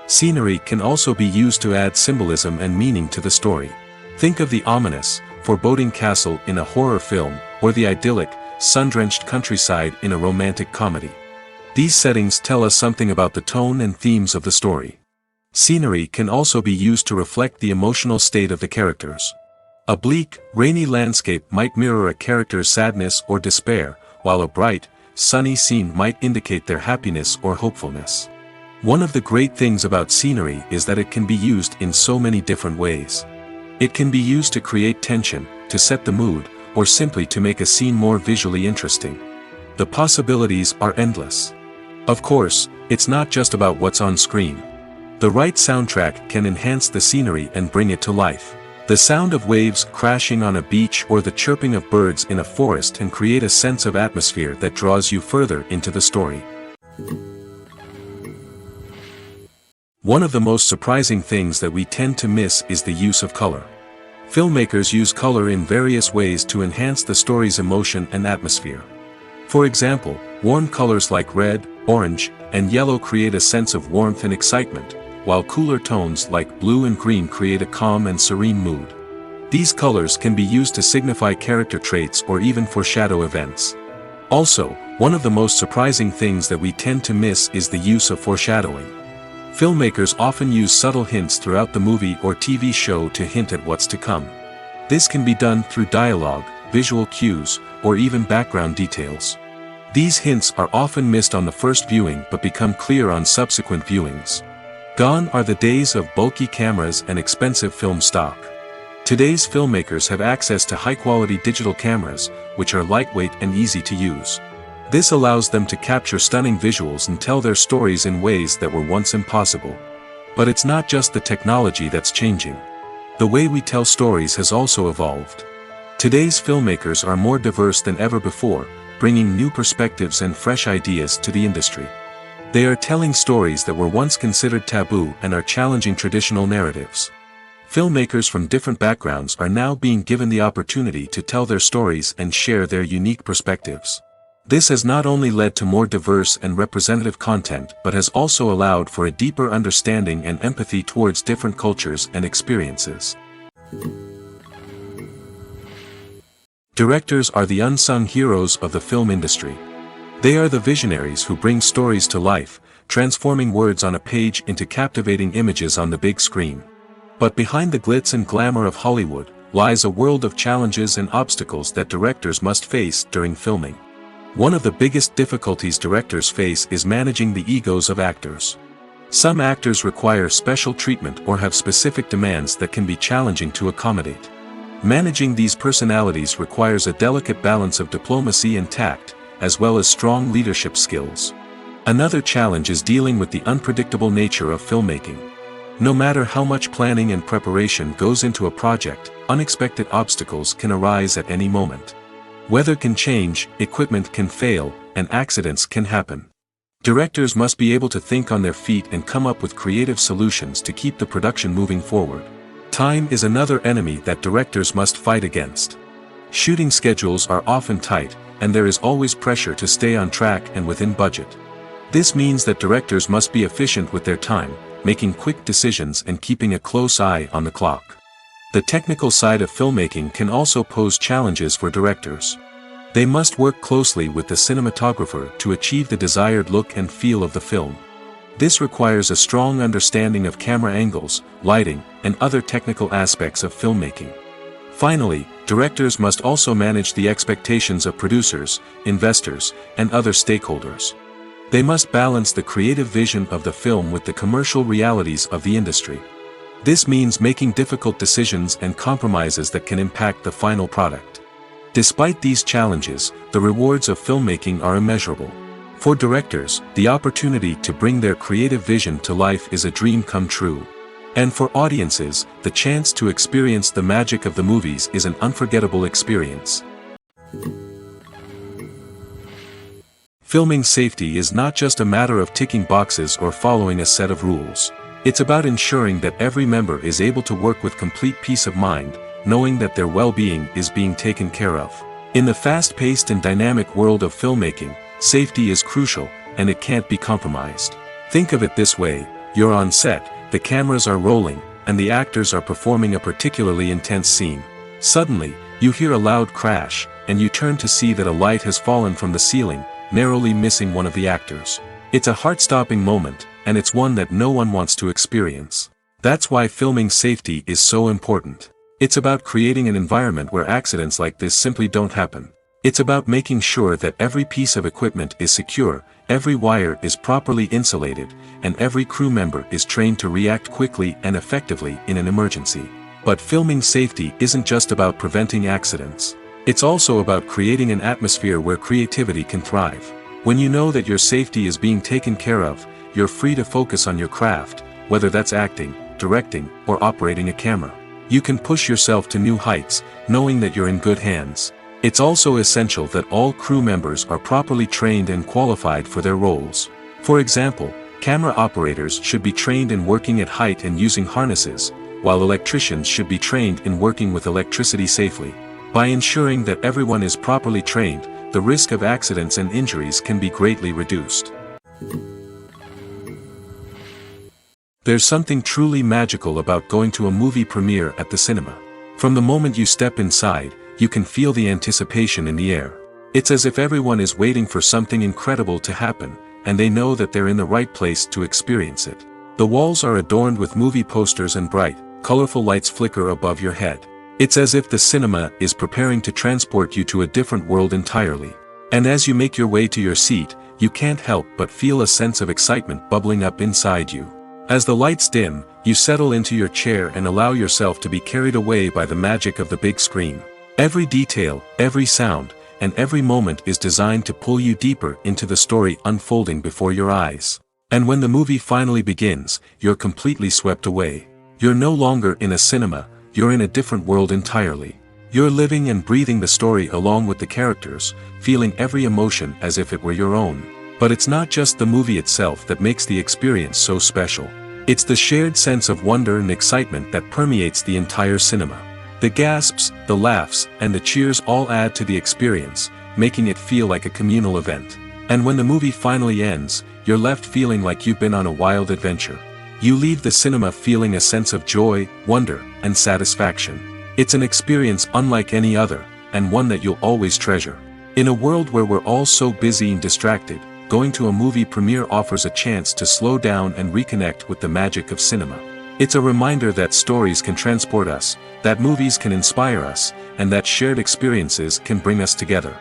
Scenery can also be used to add symbolism and meaning to the story. Think of the ominous, foreboding castle in a horror film, or the idyllic, sun-drenched countryside in a romantic comedy. These settings tell us something about the tone and themes of the story. Scenery can also be used to reflect the emotional state of the characters. A bleak, rainy landscape might mirror a character's sadness or despair, while a bright, sunny scene might indicate their happiness or hopefulness. One of the great things about scenery is that it can be used in so many different ways. It can be used to create tension, to set the mood, or simply to make a scene more visually interesting. The possibilities are endless. Of course, it's not just about what's on screen. The right soundtrack can enhance the scenery and bring it to life. The sound of waves crashing on a beach or the chirping of birds in a forest can create a sense of atmosphere that draws you further into the story. One of the most surprising things that we tend to miss is the use of color. Filmmakers use color in various ways to enhance the story's emotion and atmosphere. For example, warm colors like red, orange, and yellow create a sense of warmth and excitement, while cooler tones like blue and green create a calm and serene mood. These colors can be used to signify character traits or even foreshadow events. Also, one of the most surprising things that we tend to miss is the use of foreshadowing. Filmmakers often use subtle hints throughout the movie or TV show to hint at what's to come. This can be done through dialogue, visual cues, or even background details. These hints are often missed on the first viewing but become clear on subsequent viewings. Gone are the days of bulky cameras and expensive film stock. Today's filmmakers have access to high-quality digital cameras, which are lightweight and easy to use. This allows them to capture stunning visuals and tell their stories in ways that were once impossible. But it's not just the technology that's changing. The way we tell stories has also evolved. Today's filmmakers are more diverse than ever before, bringing new perspectives and fresh ideas to the industry. They are telling stories that were once considered taboo and are challenging traditional narratives. Filmmakers from different backgrounds are now being given the opportunity to tell their stories and share their unique perspectives. This has not only led to more diverse and representative content but has also allowed for a deeper understanding and empathy towards different cultures and experiences. Directors are the unsung heroes of the film industry. They are the visionaries who bring stories to life, transforming words on a page into captivating images on the big screen. But behind the glitz and glamour of Hollywood lies a world of challenges and obstacles that directors must face during filming. One of the biggest difficulties directors face is managing the egos of actors. Some actors require special treatment or have specific demands that can be challenging to accommodate. Managing these personalities requires a delicate balance of diplomacy and tact, as well as strong leadership skills. Another challenge is dealing with the unpredictable nature of filmmaking. No matter how much planning and preparation goes into a project, unexpected obstacles can arise at any moment. Weather can change, equipment can fail, and accidents can happen. Directors must be able to think on their feet and come up with creative solutions to keep the production moving forward. Time is another enemy that directors must fight against. Shooting schedules are often tight, and there is always pressure to stay on track and within budget. This means that directors must be efficient with their time, making quick decisions and keeping a close eye on the clock. The technical side of filmmaking can also pose challenges for directors. They must work closely with the cinematographer to achieve the desired look and feel of the film. This requires a strong understanding of camera angles, lighting, and other technical aspects of filmmaking. Finally, directors must also manage the expectations of producers, investors, and other stakeholders. They must balance the creative vision of the film with the commercial realities of the industry. This means making difficult decisions and compromises that can impact the final product. Despite these challenges, the rewards of filmmaking are immeasurable. For directors, the opportunity to bring their creative vision to life is a dream come true. And for audiences, the chance to experience the magic of the movies is an unforgettable experience. Filming safety is not just a matter of ticking boxes or following a set of rules. It's about ensuring that every member is able to work with complete peace of mind, knowing that their well-being is being taken care of. In the fast-paced and dynamic world of filmmaking, safety is crucial, and it can't be compromised. Think of it this way: you're on set, the cameras are rolling, and the actors are performing a particularly intense scene. Suddenly, you hear a loud crash, and you turn to see that a light has fallen from the ceiling, narrowly missing one of the actors. It's a heart-stopping moment, and it's one that no one wants to experience. That's why filming safety is so important. It's about creating an environment where accidents like this simply don't happen. It's about making sure that every piece of equipment is secure, every wire is properly insulated, and every crew member is trained to react quickly and effectively in an emergency. But filming safety isn't just about preventing accidents. It's also about creating an atmosphere where creativity can thrive. When you know that your safety is being taken care of, you're free to focus on your craft, whether that's acting, directing, or operating a camera. You can push yourself to new heights, knowing that you're in good hands. It's also essential that all crew members are properly trained and qualified for their roles. For example, camera operators should be trained in working at height and using harnesses, while electricians should be trained in working with electricity safely. By ensuring that everyone is properly trained, the risk of accidents and injuries can be greatly reduced. There's something truly magical about going to a movie premiere at the cinema. From the moment you step inside, you can feel the anticipation in the air. It's as if everyone is waiting for something incredible to happen, and they know that they're in the right place to experience it. The walls are adorned with movie posters and bright, colorful lights flicker above your head. It's as if the cinema is preparing to transport you to a different world entirely. And as you make your way to your seat, you can't help but feel a sense of excitement bubbling up inside you. As the lights dim, you settle into your chair and allow yourself to be carried away by the magic of the big screen. Every detail, every sound, and every moment is designed to pull you deeper into the story unfolding before your eyes. And when the movie finally begins, you're completely swept away. You're no longer in a cinema, you're in a different world entirely. You're living and breathing the story along with the characters, feeling every emotion as if it were your own. But it's not just the movie itself that makes the experience so special. It's the shared sense of wonder and excitement that permeates the entire cinema. The gasps, the laughs, and the cheers all add to the experience, making it feel like a communal event. And when the movie finally ends, you're left feeling like you've been on a wild adventure. You leave the cinema feeling a sense of joy, wonder, and satisfaction. It's an experience unlike any other, and one that you'll always treasure. In a world where we're all so busy and distracted, going to a movie premiere offers a chance to slow down and reconnect with the magic of cinema. It's a reminder that stories can transport us, that movies can inspire us, and that shared experiences can bring us together.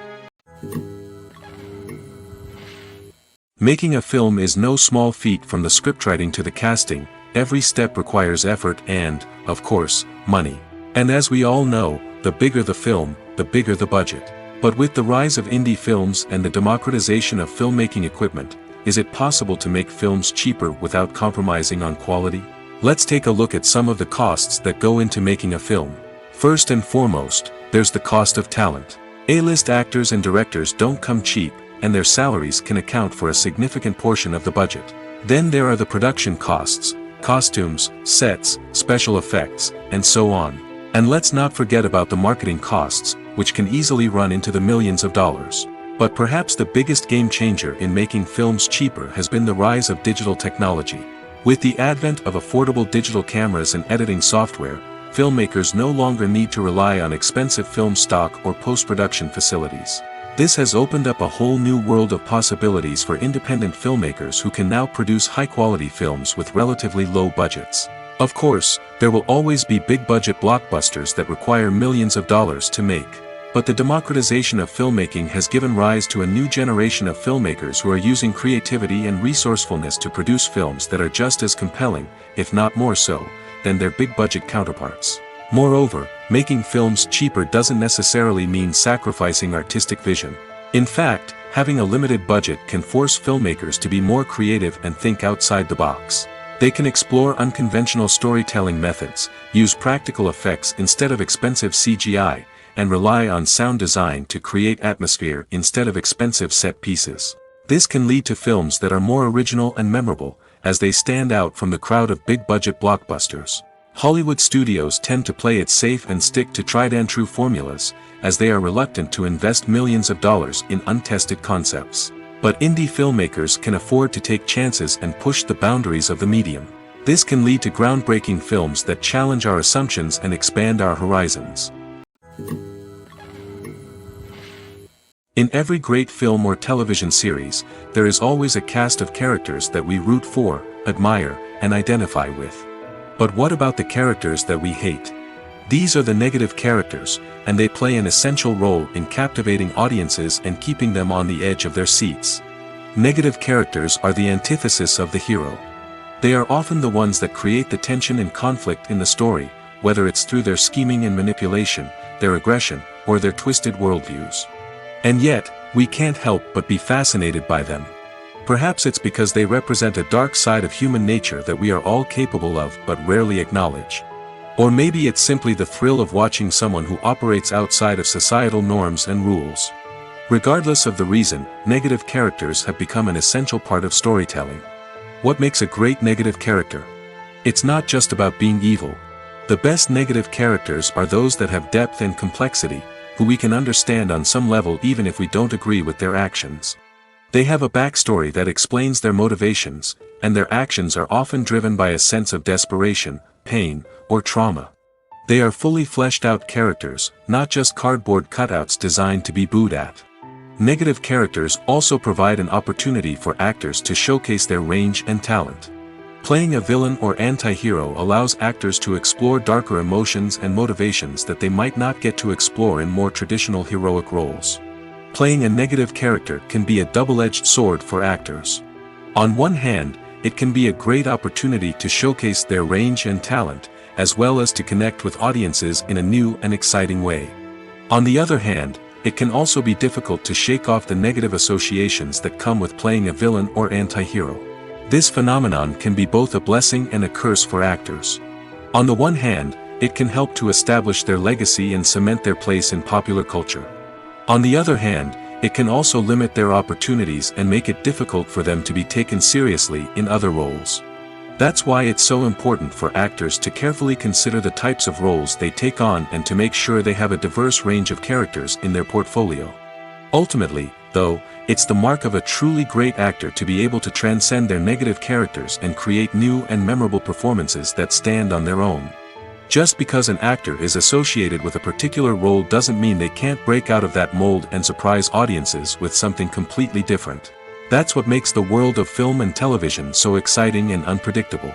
Making a film is no small feat. From the scriptwriting to the casting, every step requires effort and, of course, money. And as we all know, the bigger the film, the bigger the budget. But with the rise of indie films and the democratization of filmmaking equipment, is it possible to make films cheaper without compromising on quality? Let's take a look at some of the costs that go into making a film. First and foremost, there's the cost of talent. A-list actors and directors don't come cheap, and their salaries can account for a significant portion of the budget. Then there are the production costs, costumes, sets, special effects, and so on. And let's not forget about the marketing costs, which can easily run into the millions of dollars. But perhaps the biggest game changer in making films cheaper has been the rise of digital technology. With the advent of affordable digital cameras and editing software, filmmakers no longer need to rely on expensive film stock or post-production facilities. This has opened up a whole new world of possibilities for independent filmmakers who can now produce high-quality films with relatively low budgets. Of course, there will always be big-budget blockbusters that require millions of dollars to make. But the democratization of filmmaking has given rise to a new generation of filmmakers who are using creativity and resourcefulness to produce films that are just as compelling, if not more so, than their big-budget counterparts. Moreover, making films cheaper doesn't necessarily mean sacrificing artistic vision. In fact, having a limited budget can force filmmakers to be more creative and think outside the box. They can explore unconventional storytelling methods, use practical effects instead of expensive CGI, and rely on sound design to create atmosphere instead of expensive set pieces. This can lead to films that are more original and memorable, as they stand out from the crowd of big-budget blockbusters. Hollywood studios tend to play it safe and stick to tried-and-true formulas, as they are reluctant to invest millions of dollars in untested concepts. But indie filmmakers can afford to take chances and push the boundaries of the medium. This can lead to groundbreaking films that challenge our assumptions and expand our horizons. In every great film or television series, there is always a cast of characters that we root for, admire, and identify with. But what about the characters that we hate? These are the negative characters, and they play an essential role in captivating audiences and keeping them on the edge of their seats. Negative characters are the antithesis of the hero. They are often the ones that create the tension and conflict in the story, whether it's through their scheming and manipulation, their aggression, or their twisted worldviews. And yet, we can't help but be fascinated by them. Perhaps it's because they represent a dark side of human nature that we are all capable of but rarely acknowledge. Or maybe it's simply the thrill of watching someone who operates outside of societal norms and rules. Regardless of the reason, negative characters have become an essential part of storytelling. What makes a great negative character? It's not just about being evil. The best negative characters are those that have depth and complexity, who we can understand on some level even if we don't agree with their actions. They have a backstory that explains their motivations, and their actions are often driven by a sense of desperation, pain, or trauma. They are fully fleshed out characters, not just cardboard cutouts designed to be booed at. Negative characters also provide an opportunity for actors to showcase their range and talent. Playing a villain or anti-hero allows actors to explore darker emotions and motivations that they might not get to explore in more traditional heroic roles. Playing a negative character can be a double-edged sword for actors. On one hand, it can be a great opportunity to showcase their range and talent, as well as to connect with audiences in a new and exciting way. On the other hand, it can also be difficult to shake off the negative associations that come with playing a villain or anti-hero. This phenomenon can be both a blessing and a curse for actors. On the one hand, it can help to establish their legacy and cement their place in popular culture. On the other hand, it can also limit their opportunities and make it difficult for them to be taken seriously in other roles. That's why it's so important for actors to carefully consider the types of roles they take on and to make sure they have a diverse range of characters in their portfolio. Ultimately, though, it's the mark of a truly great actor to be able to transcend their negative characters and create new and memorable performances that stand on their own. Just because an actor is associated with a particular role doesn't mean they can't break out of that mold and surprise audiences with something completely different. That's what makes the world of film and television so exciting and unpredictable.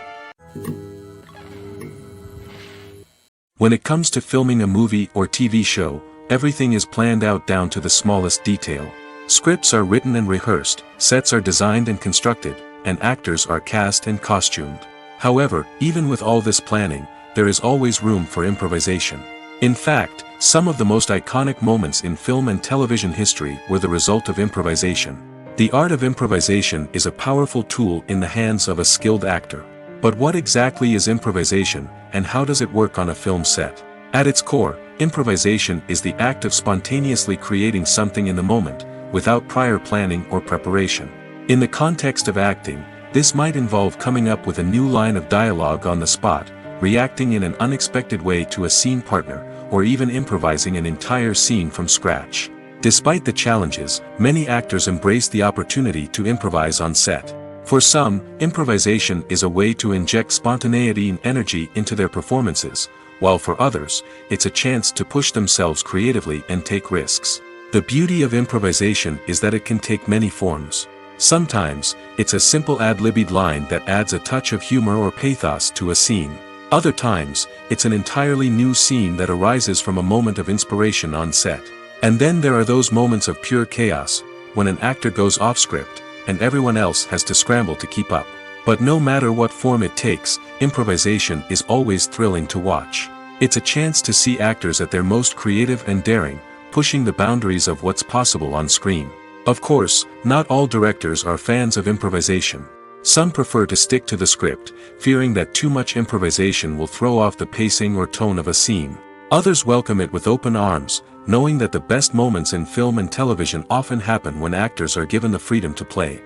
When it comes to filming a movie or TV show, everything is planned out down to the smallest detail. Scripts are written and rehearsed, sets are designed and constructed, and actors are cast and costumed. However, even with all this planning, there is always room for improvisation. In fact, some of the most iconic moments in film and television history were the result of improvisation. The art of improvisation is a powerful tool in the hands of a skilled actor. But what exactly is improvisation, and how does it work on a film set? At its core, improvisation is the act of spontaneously creating something in the moment, without prior planning or preparation. In the context of acting, this might involve coming up with a new line of dialogue on the spot, reacting in an unexpected way to a scene partner, or even improvising an entire scene from scratch. Despite the challenges, many actors embrace the opportunity to improvise on set. For some, improvisation is a way to inject spontaneity and energy into their performances, while for others, it's a chance to push themselves creatively and take risks. The beauty of improvisation is that it can take many forms. Sometimes, it's a simple ad-libbed line that adds a touch of humor or pathos to a scene. Other times, it's an entirely new scene that arises from a moment of inspiration on set. And then there are those moments of pure chaos, when an actor goes off script, and everyone else has to scramble to keep up. But no matter what form it takes, improvisation is always thrilling to watch. It's a chance to see actors at their most creative and daring, pushing the boundaries of what's possible on screen. Of course, not all directors are fans of improvisation. Some prefer to stick to the script, fearing that too much improvisation will throw off the pacing or tone of a scene. Others welcome it with open arms, knowing that the best moments in film and television often happen when actors are given the freedom to play.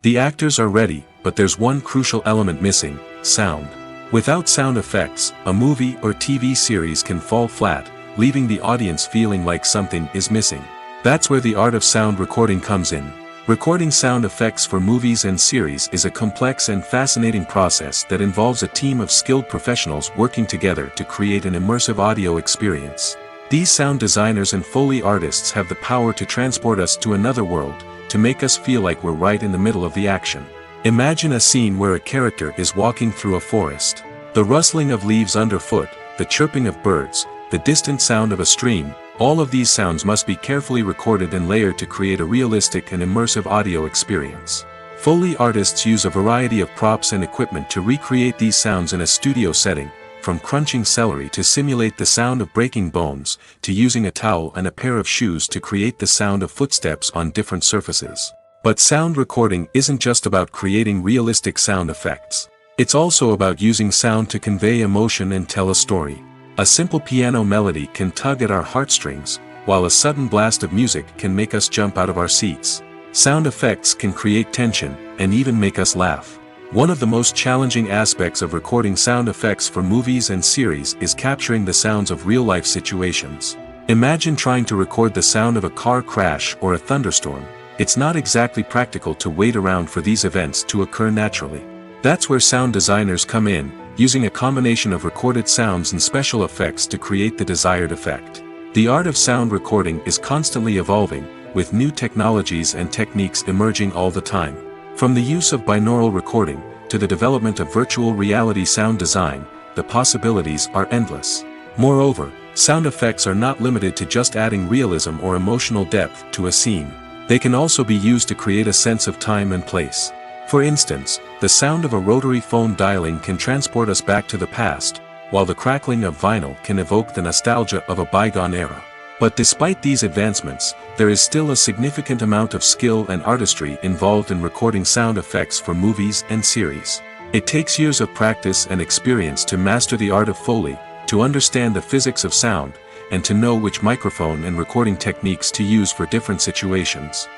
The actors are ready, but there's one crucial element missing: sound. Without sound effects, a movie or TV series can fall flat, leaving the audience feeling like something is missing. That's where the art of sound recording comes in. Recording sound effects for movies and series is a complex and fascinating process that involves a team of skilled professionals working together to create an immersive audio experience. These sound designers and Foley artists have the power to transport us to another world, to make us feel like we're right in the middle of the action. Imagine a scene where a character is walking through a forest. The rustling of leaves underfoot, the chirping of birds, the distant sound of a stream, all of these sounds must be carefully recorded and layered to create a realistic and immersive audio experience. Foley artists use a variety of props and equipment to recreate these sounds in a studio setting, from crunching celery to simulate the sound of breaking bones, to using a towel and a pair of shoes to create the sound of footsteps on different surfaces. But sound recording isn't just about creating realistic sound effects. It's also about using sound to convey emotion and tell a story. A simple piano melody can tug at our heartstrings, while a sudden blast of music can make us jump out of our seats. Sound effects can create tension, and even make us laugh. One of the most challenging aspects of recording sound effects for movies and series is capturing the sounds of real-life situations. Imagine trying to record the sound of a car crash or a thunderstorm. It's not exactly practical to wait around for these events to occur naturally. That's where sound designers come in, using a combination of recorded sounds and special effects to create the desired effect. The art of sound recording is constantly evolving, with new technologies and techniques emerging all the time. From the use of binaural recording, to the development of virtual reality sound design, the possibilities are endless. Moreover, sound effects are not limited to just adding realism or emotional depth to a scene. They can also be used to create a sense of time and place. For instance, the sound of a rotary phone dialing can transport us back to the past, while the crackling of vinyl can evoke the nostalgia of a bygone era. But despite these advancements, there is still a significant amount of skill and artistry involved in recording sound effects for movies and series. It takes years of practice and experience to master the art of Foley, to understand the physics of sound, and to know which microphone and recording techniques to use for different situations.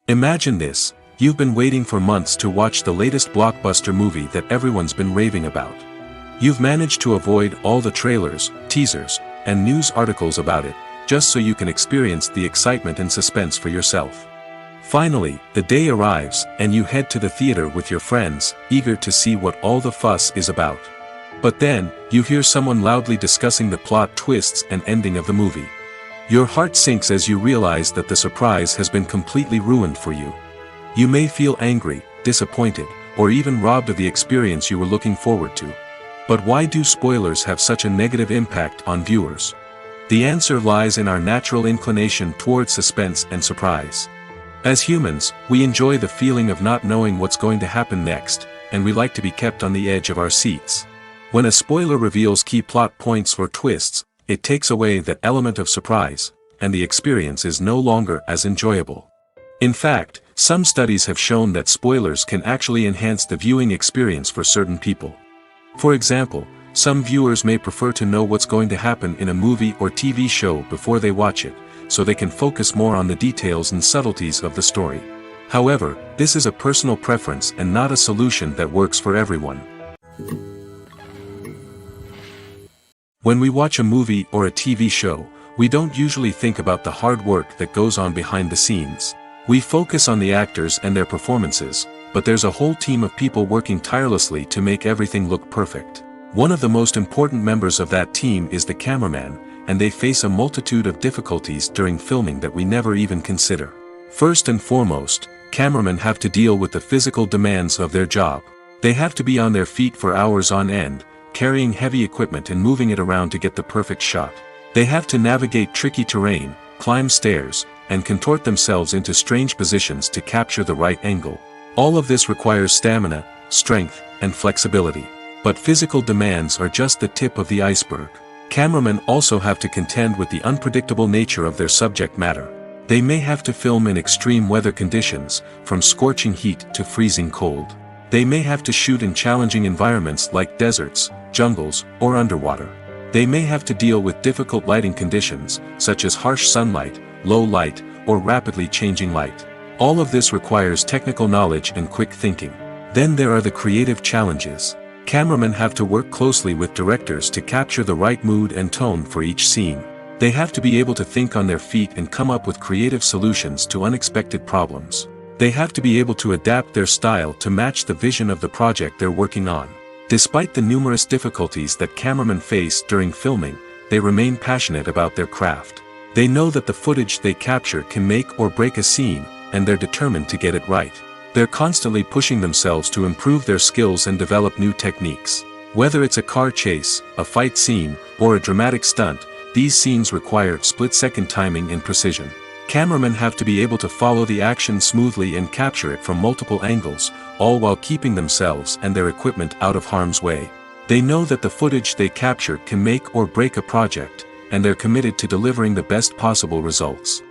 Imagine this: you've been waiting for months to watch the latest blockbuster movie that everyone's been raving about. You've managed to avoid all the trailers, teasers, and news articles about it, just so you can experience the excitement and suspense for yourself. Finally, the day arrives, and you head to the theater with your friends, eager to see what all the fuss is about. But then, you hear someone loudly discussing the plot twists and ending of the movie. Your heart sinks as you realize that the surprise has been completely ruined for you. You may feel angry, disappointed, or even robbed of the experience you were looking forward to. But why do spoilers have such a negative impact on viewers? The answer lies in our natural inclination towards suspense and surprise. As humans, we enjoy the feeling of not knowing what's going to happen next, and we like to be kept on the edge of our seats. When a spoiler reveals key plot points or twists, it takes away that element of surprise, and the experience is no longer as enjoyable. In fact, some studies have shown that spoilers can actually enhance the viewing experience for certain people. For example, some viewers may prefer to know what's going to happen in a movie or TV show before they watch it, so they can focus more on the details and subtleties of the story. However, this is a personal preference and not a solution that works for everyone. When we watch a movie or a TV show, we don't usually think about the hard work that goes on behind the scenes. We focus on the actors and their performances, but there's a whole team of people working tirelessly to make everything look perfect. One of the most important members of that team is the cameraman, and they face a multitude of difficulties during filming that we never even consider. First and foremost, cameramen have to deal with the physical demands of their job. They have to be on their feet for hours on end, carrying heavy equipment and moving it around to get the perfect shot. They have to navigate tricky terrain, climb stairs, and contort themselves into strange positions to capture the right angle. All of this requires stamina, strength, and flexibility. But physical demands are just the tip of the iceberg. Cameramen also have to contend with the unpredictable nature of their subject matter. They may have to film in extreme weather conditions, from scorching heat to freezing cold. They may have to shoot in challenging environments like deserts, jungles, or underwater. They may have to deal with difficult lighting conditions, such as harsh sunlight, low light, or rapidly changing light. All of this requires technical knowledge and quick thinking. Then there are the creative challenges. Cameramen have to work closely with directors to capture the right mood and tone for each scene. They have to be able to think on their feet and come up with creative solutions to unexpected problems. They have to be able to adapt their style to match the vision of the project they're working on. Despite the numerous difficulties that cameramen face during filming, they remain passionate about their craft. They know that the footage they capture can make or break a scene, and they're determined to get it right. They're constantly pushing themselves to improve their skills and develop new techniques. Whether it's a car chase, a fight scene, or a dramatic stunt, these scenes require split-second timing and precision. Cameramen have to be able to follow the action smoothly and capture it from multiple angles, all while keeping themselves and their equipment out of harm's way. They know that the footage they capture can make or break a project, and they're committed to delivering the best possible results.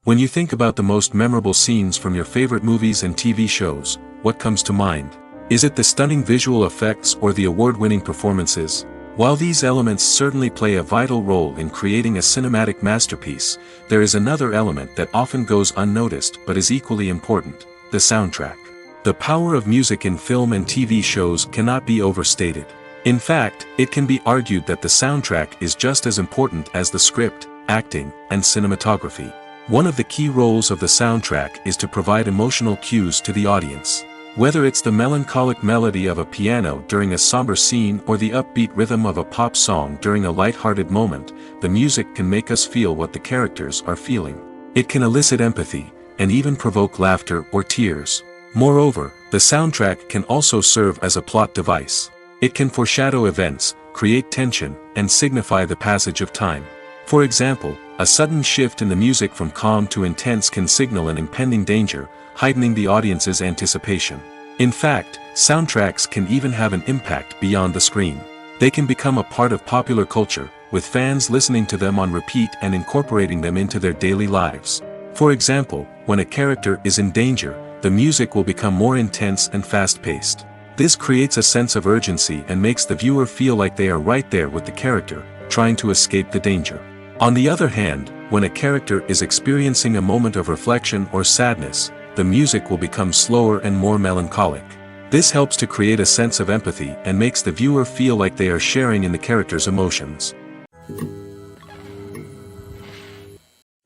When you think about the most memorable scenes from your favorite movies and TV shows, what comes to mind? Is it the stunning visual effects or the award-winning performances? While these elements certainly play a vital role in creating a cinematic masterpiece, there is another element that often goes unnoticed but is equally important: the soundtrack. The power of music in film and TV shows cannot be overstated. In fact, it can be argued that the soundtrack is just as important as the script, acting, and cinematography. One of the key roles of the soundtrack is to provide emotional cues to the audience. Whether it's the melancholic melody of a piano during a somber scene or the upbeat rhythm of a pop song during a light-hearted moment, the music can make us feel what the characters are feeling. It can elicit empathy, and even provoke laughter or tears. Moreover, the soundtrack can also serve as a plot device. It can foreshadow events, create tension, and signify the passage of time. For example, a sudden shift in the music from calm to intense can signal an impending danger, heightening the audience's anticipation. In fact, soundtracks can even have an impact beyond the screen. They can become a part of popular culture, with fans listening to them on repeat and incorporating them into their daily lives. For example, when a character is in danger, the music will become more intense and fast-paced. This creates a sense of urgency and makes the viewer feel like they are right there with the character, trying to escape the danger. On the other hand, when a character is experiencing a moment of reflection or sadness, the music will become slower and more melancholic. This helps to create a sense of empathy and makes the viewer feel like they are sharing in the character's emotions.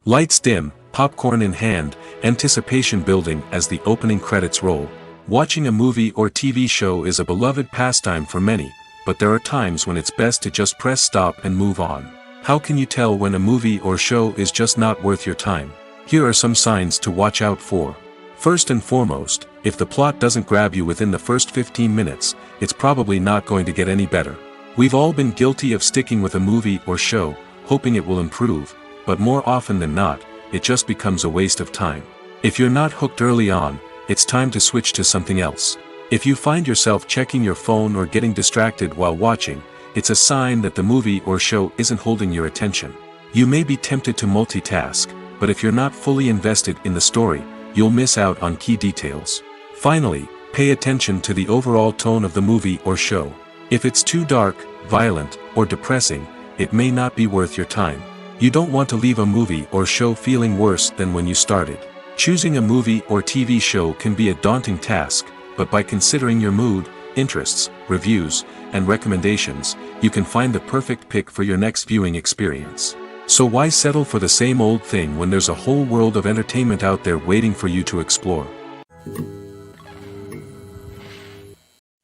Lights dim, popcorn in hand, anticipation building as the opening credits roll. Watching a movie or TV show is a beloved pastime for many, but there are times when it's best to just press stop and move on. How can you tell when a movie or show is just not worth your time? Here are some signs to watch out for. First and foremost, if the plot doesn't grab you within the first 15 minutes, it's probably not going to get any better. We've all been guilty of sticking with a movie or show, hoping it will improve, but more often than not, it just becomes a waste of time. If you're not hooked early on, it's time to switch to something else. If you find yourself checking your phone or getting distracted while watching, it's a sign that the movie or show isn't holding your attention. You may be tempted to multitask, but if you're not fully invested in the story, you'll miss out on key details. Finally, pay attention to the overall tone of the movie or show. If it's too dark, violent, or depressing, it may not be worth your time. You don't want to leave a movie or show feeling worse than when you started. Choosing a movie or TV show can be a daunting task, but by considering your mood, interests, reviews, and recommendations, you can find the perfect pick for your next viewing experience. So why settle for the same old thing when there's a whole world of entertainment out there waiting for you to explore?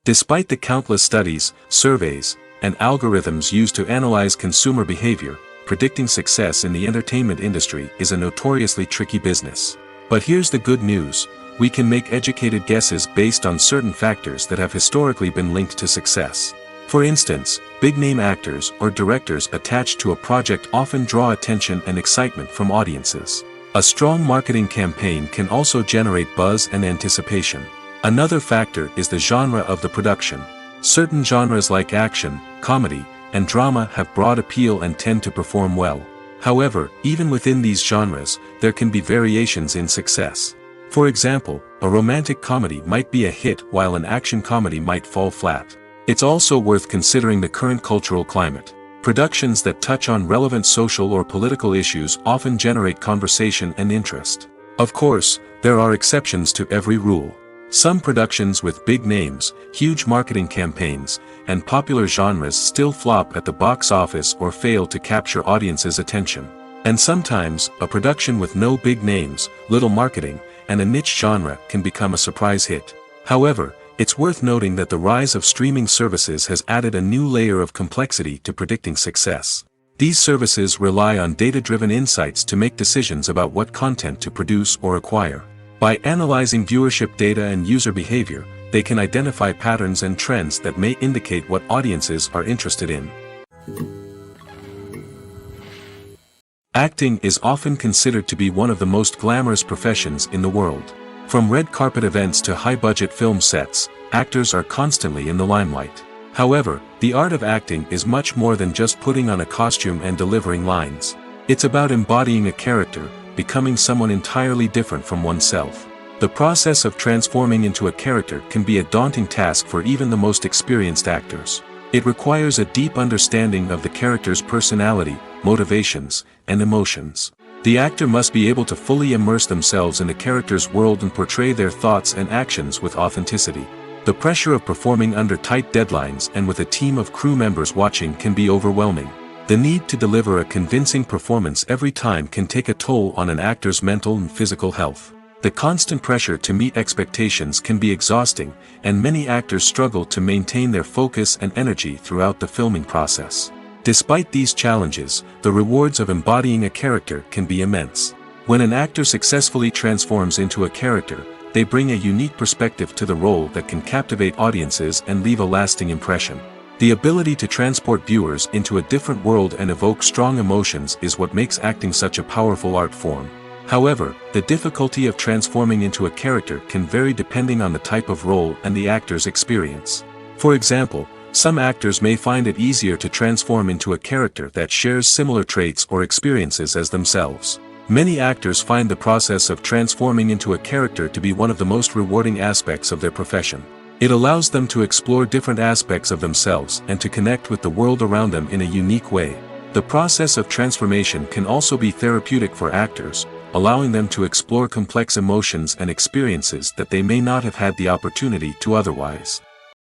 Despite the countless studies, surveys, and algorithms used to analyze consumer behavior, predicting success in the entertainment industry is a notoriously tricky business. But here's the good news: we can make educated guesses based on certain factors that have historically been linked to success. For instance, big-name actors or directors attached to a project often draw attention and excitement from audiences. A strong marketing campaign can also generate buzz and anticipation. Another factor is the genre of the production. Certain genres like action, comedy, and drama have broad appeal and tend to perform well. However, even within these genres, there can be variations in success. For example, a romantic comedy might be a hit while an action comedy might fall flat. It's also worth considering the current cultural climate. Productions that touch on relevant social or political issues often generate conversation and interest. Of course, there are exceptions to every rule. Some productions with big names, huge marketing campaigns, and popular genres still flop at the box office or fail to capture audiences' attention. And sometimes, a production with no big names, little marketing, and a niche genre can become a surprise hit. However, it's worth noting that the rise of streaming services has added a new layer of complexity to predicting success. These services rely on data-driven insights to make decisions about what content to produce or acquire. By analyzing viewership data and user behavior, they can identify patterns and trends that may indicate what audiences are interested in. Acting is often considered to be one of the most glamorous professions in the world. From red carpet events to high-budget film sets, actors are constantly in the limelight. However, the art of acting is much more than just putting on a costume and delivering lines. It's about embodying a character, becoming someone entirely different from oneself. The process of transforming into a character can be a daunting task for even the most experienced actors. It requires a deep understanding of the character's personality, motivations, and emotions. The actor must be able to fully immerse themselves in the character's world and portray their thoughts and actions with authenticity. The pressure of performing under tight deadlines and with a team of crew members watching can be overwhelming. The need to deliver a convincing performance every time can take a toll on an actor's mental and physical health. The constant pressure to meet expectations can be exhausting, and many actors struggle to maintain their focus and energy throughout the filming process. Despite these challenges, the rewards of embodying a character can be immense. When an actor successfully transforms into a character, they bring a unique perspective to the role that can captivate audiences and leave a lasting impression. The ability to transport viewers into a different world and evoke strong emotions is what makes acting such a powerful art form. However, the difficulty of transforming into a character can vary depending on the type of role and the actor's experience. For example, some actors may find it easier to transform into a character that shares similar traits or experiences as themselves. Many actors find the process of transforming into a character to be one of the most rewarding aspects of their profession. It allows them to explore different aspects of themselves and to connect with the world around them in a unique way. The process of transformation can also be therapeutic for actors, allowing them to explore complex emotions and experiences that they may not have had the opportunity to otherwise.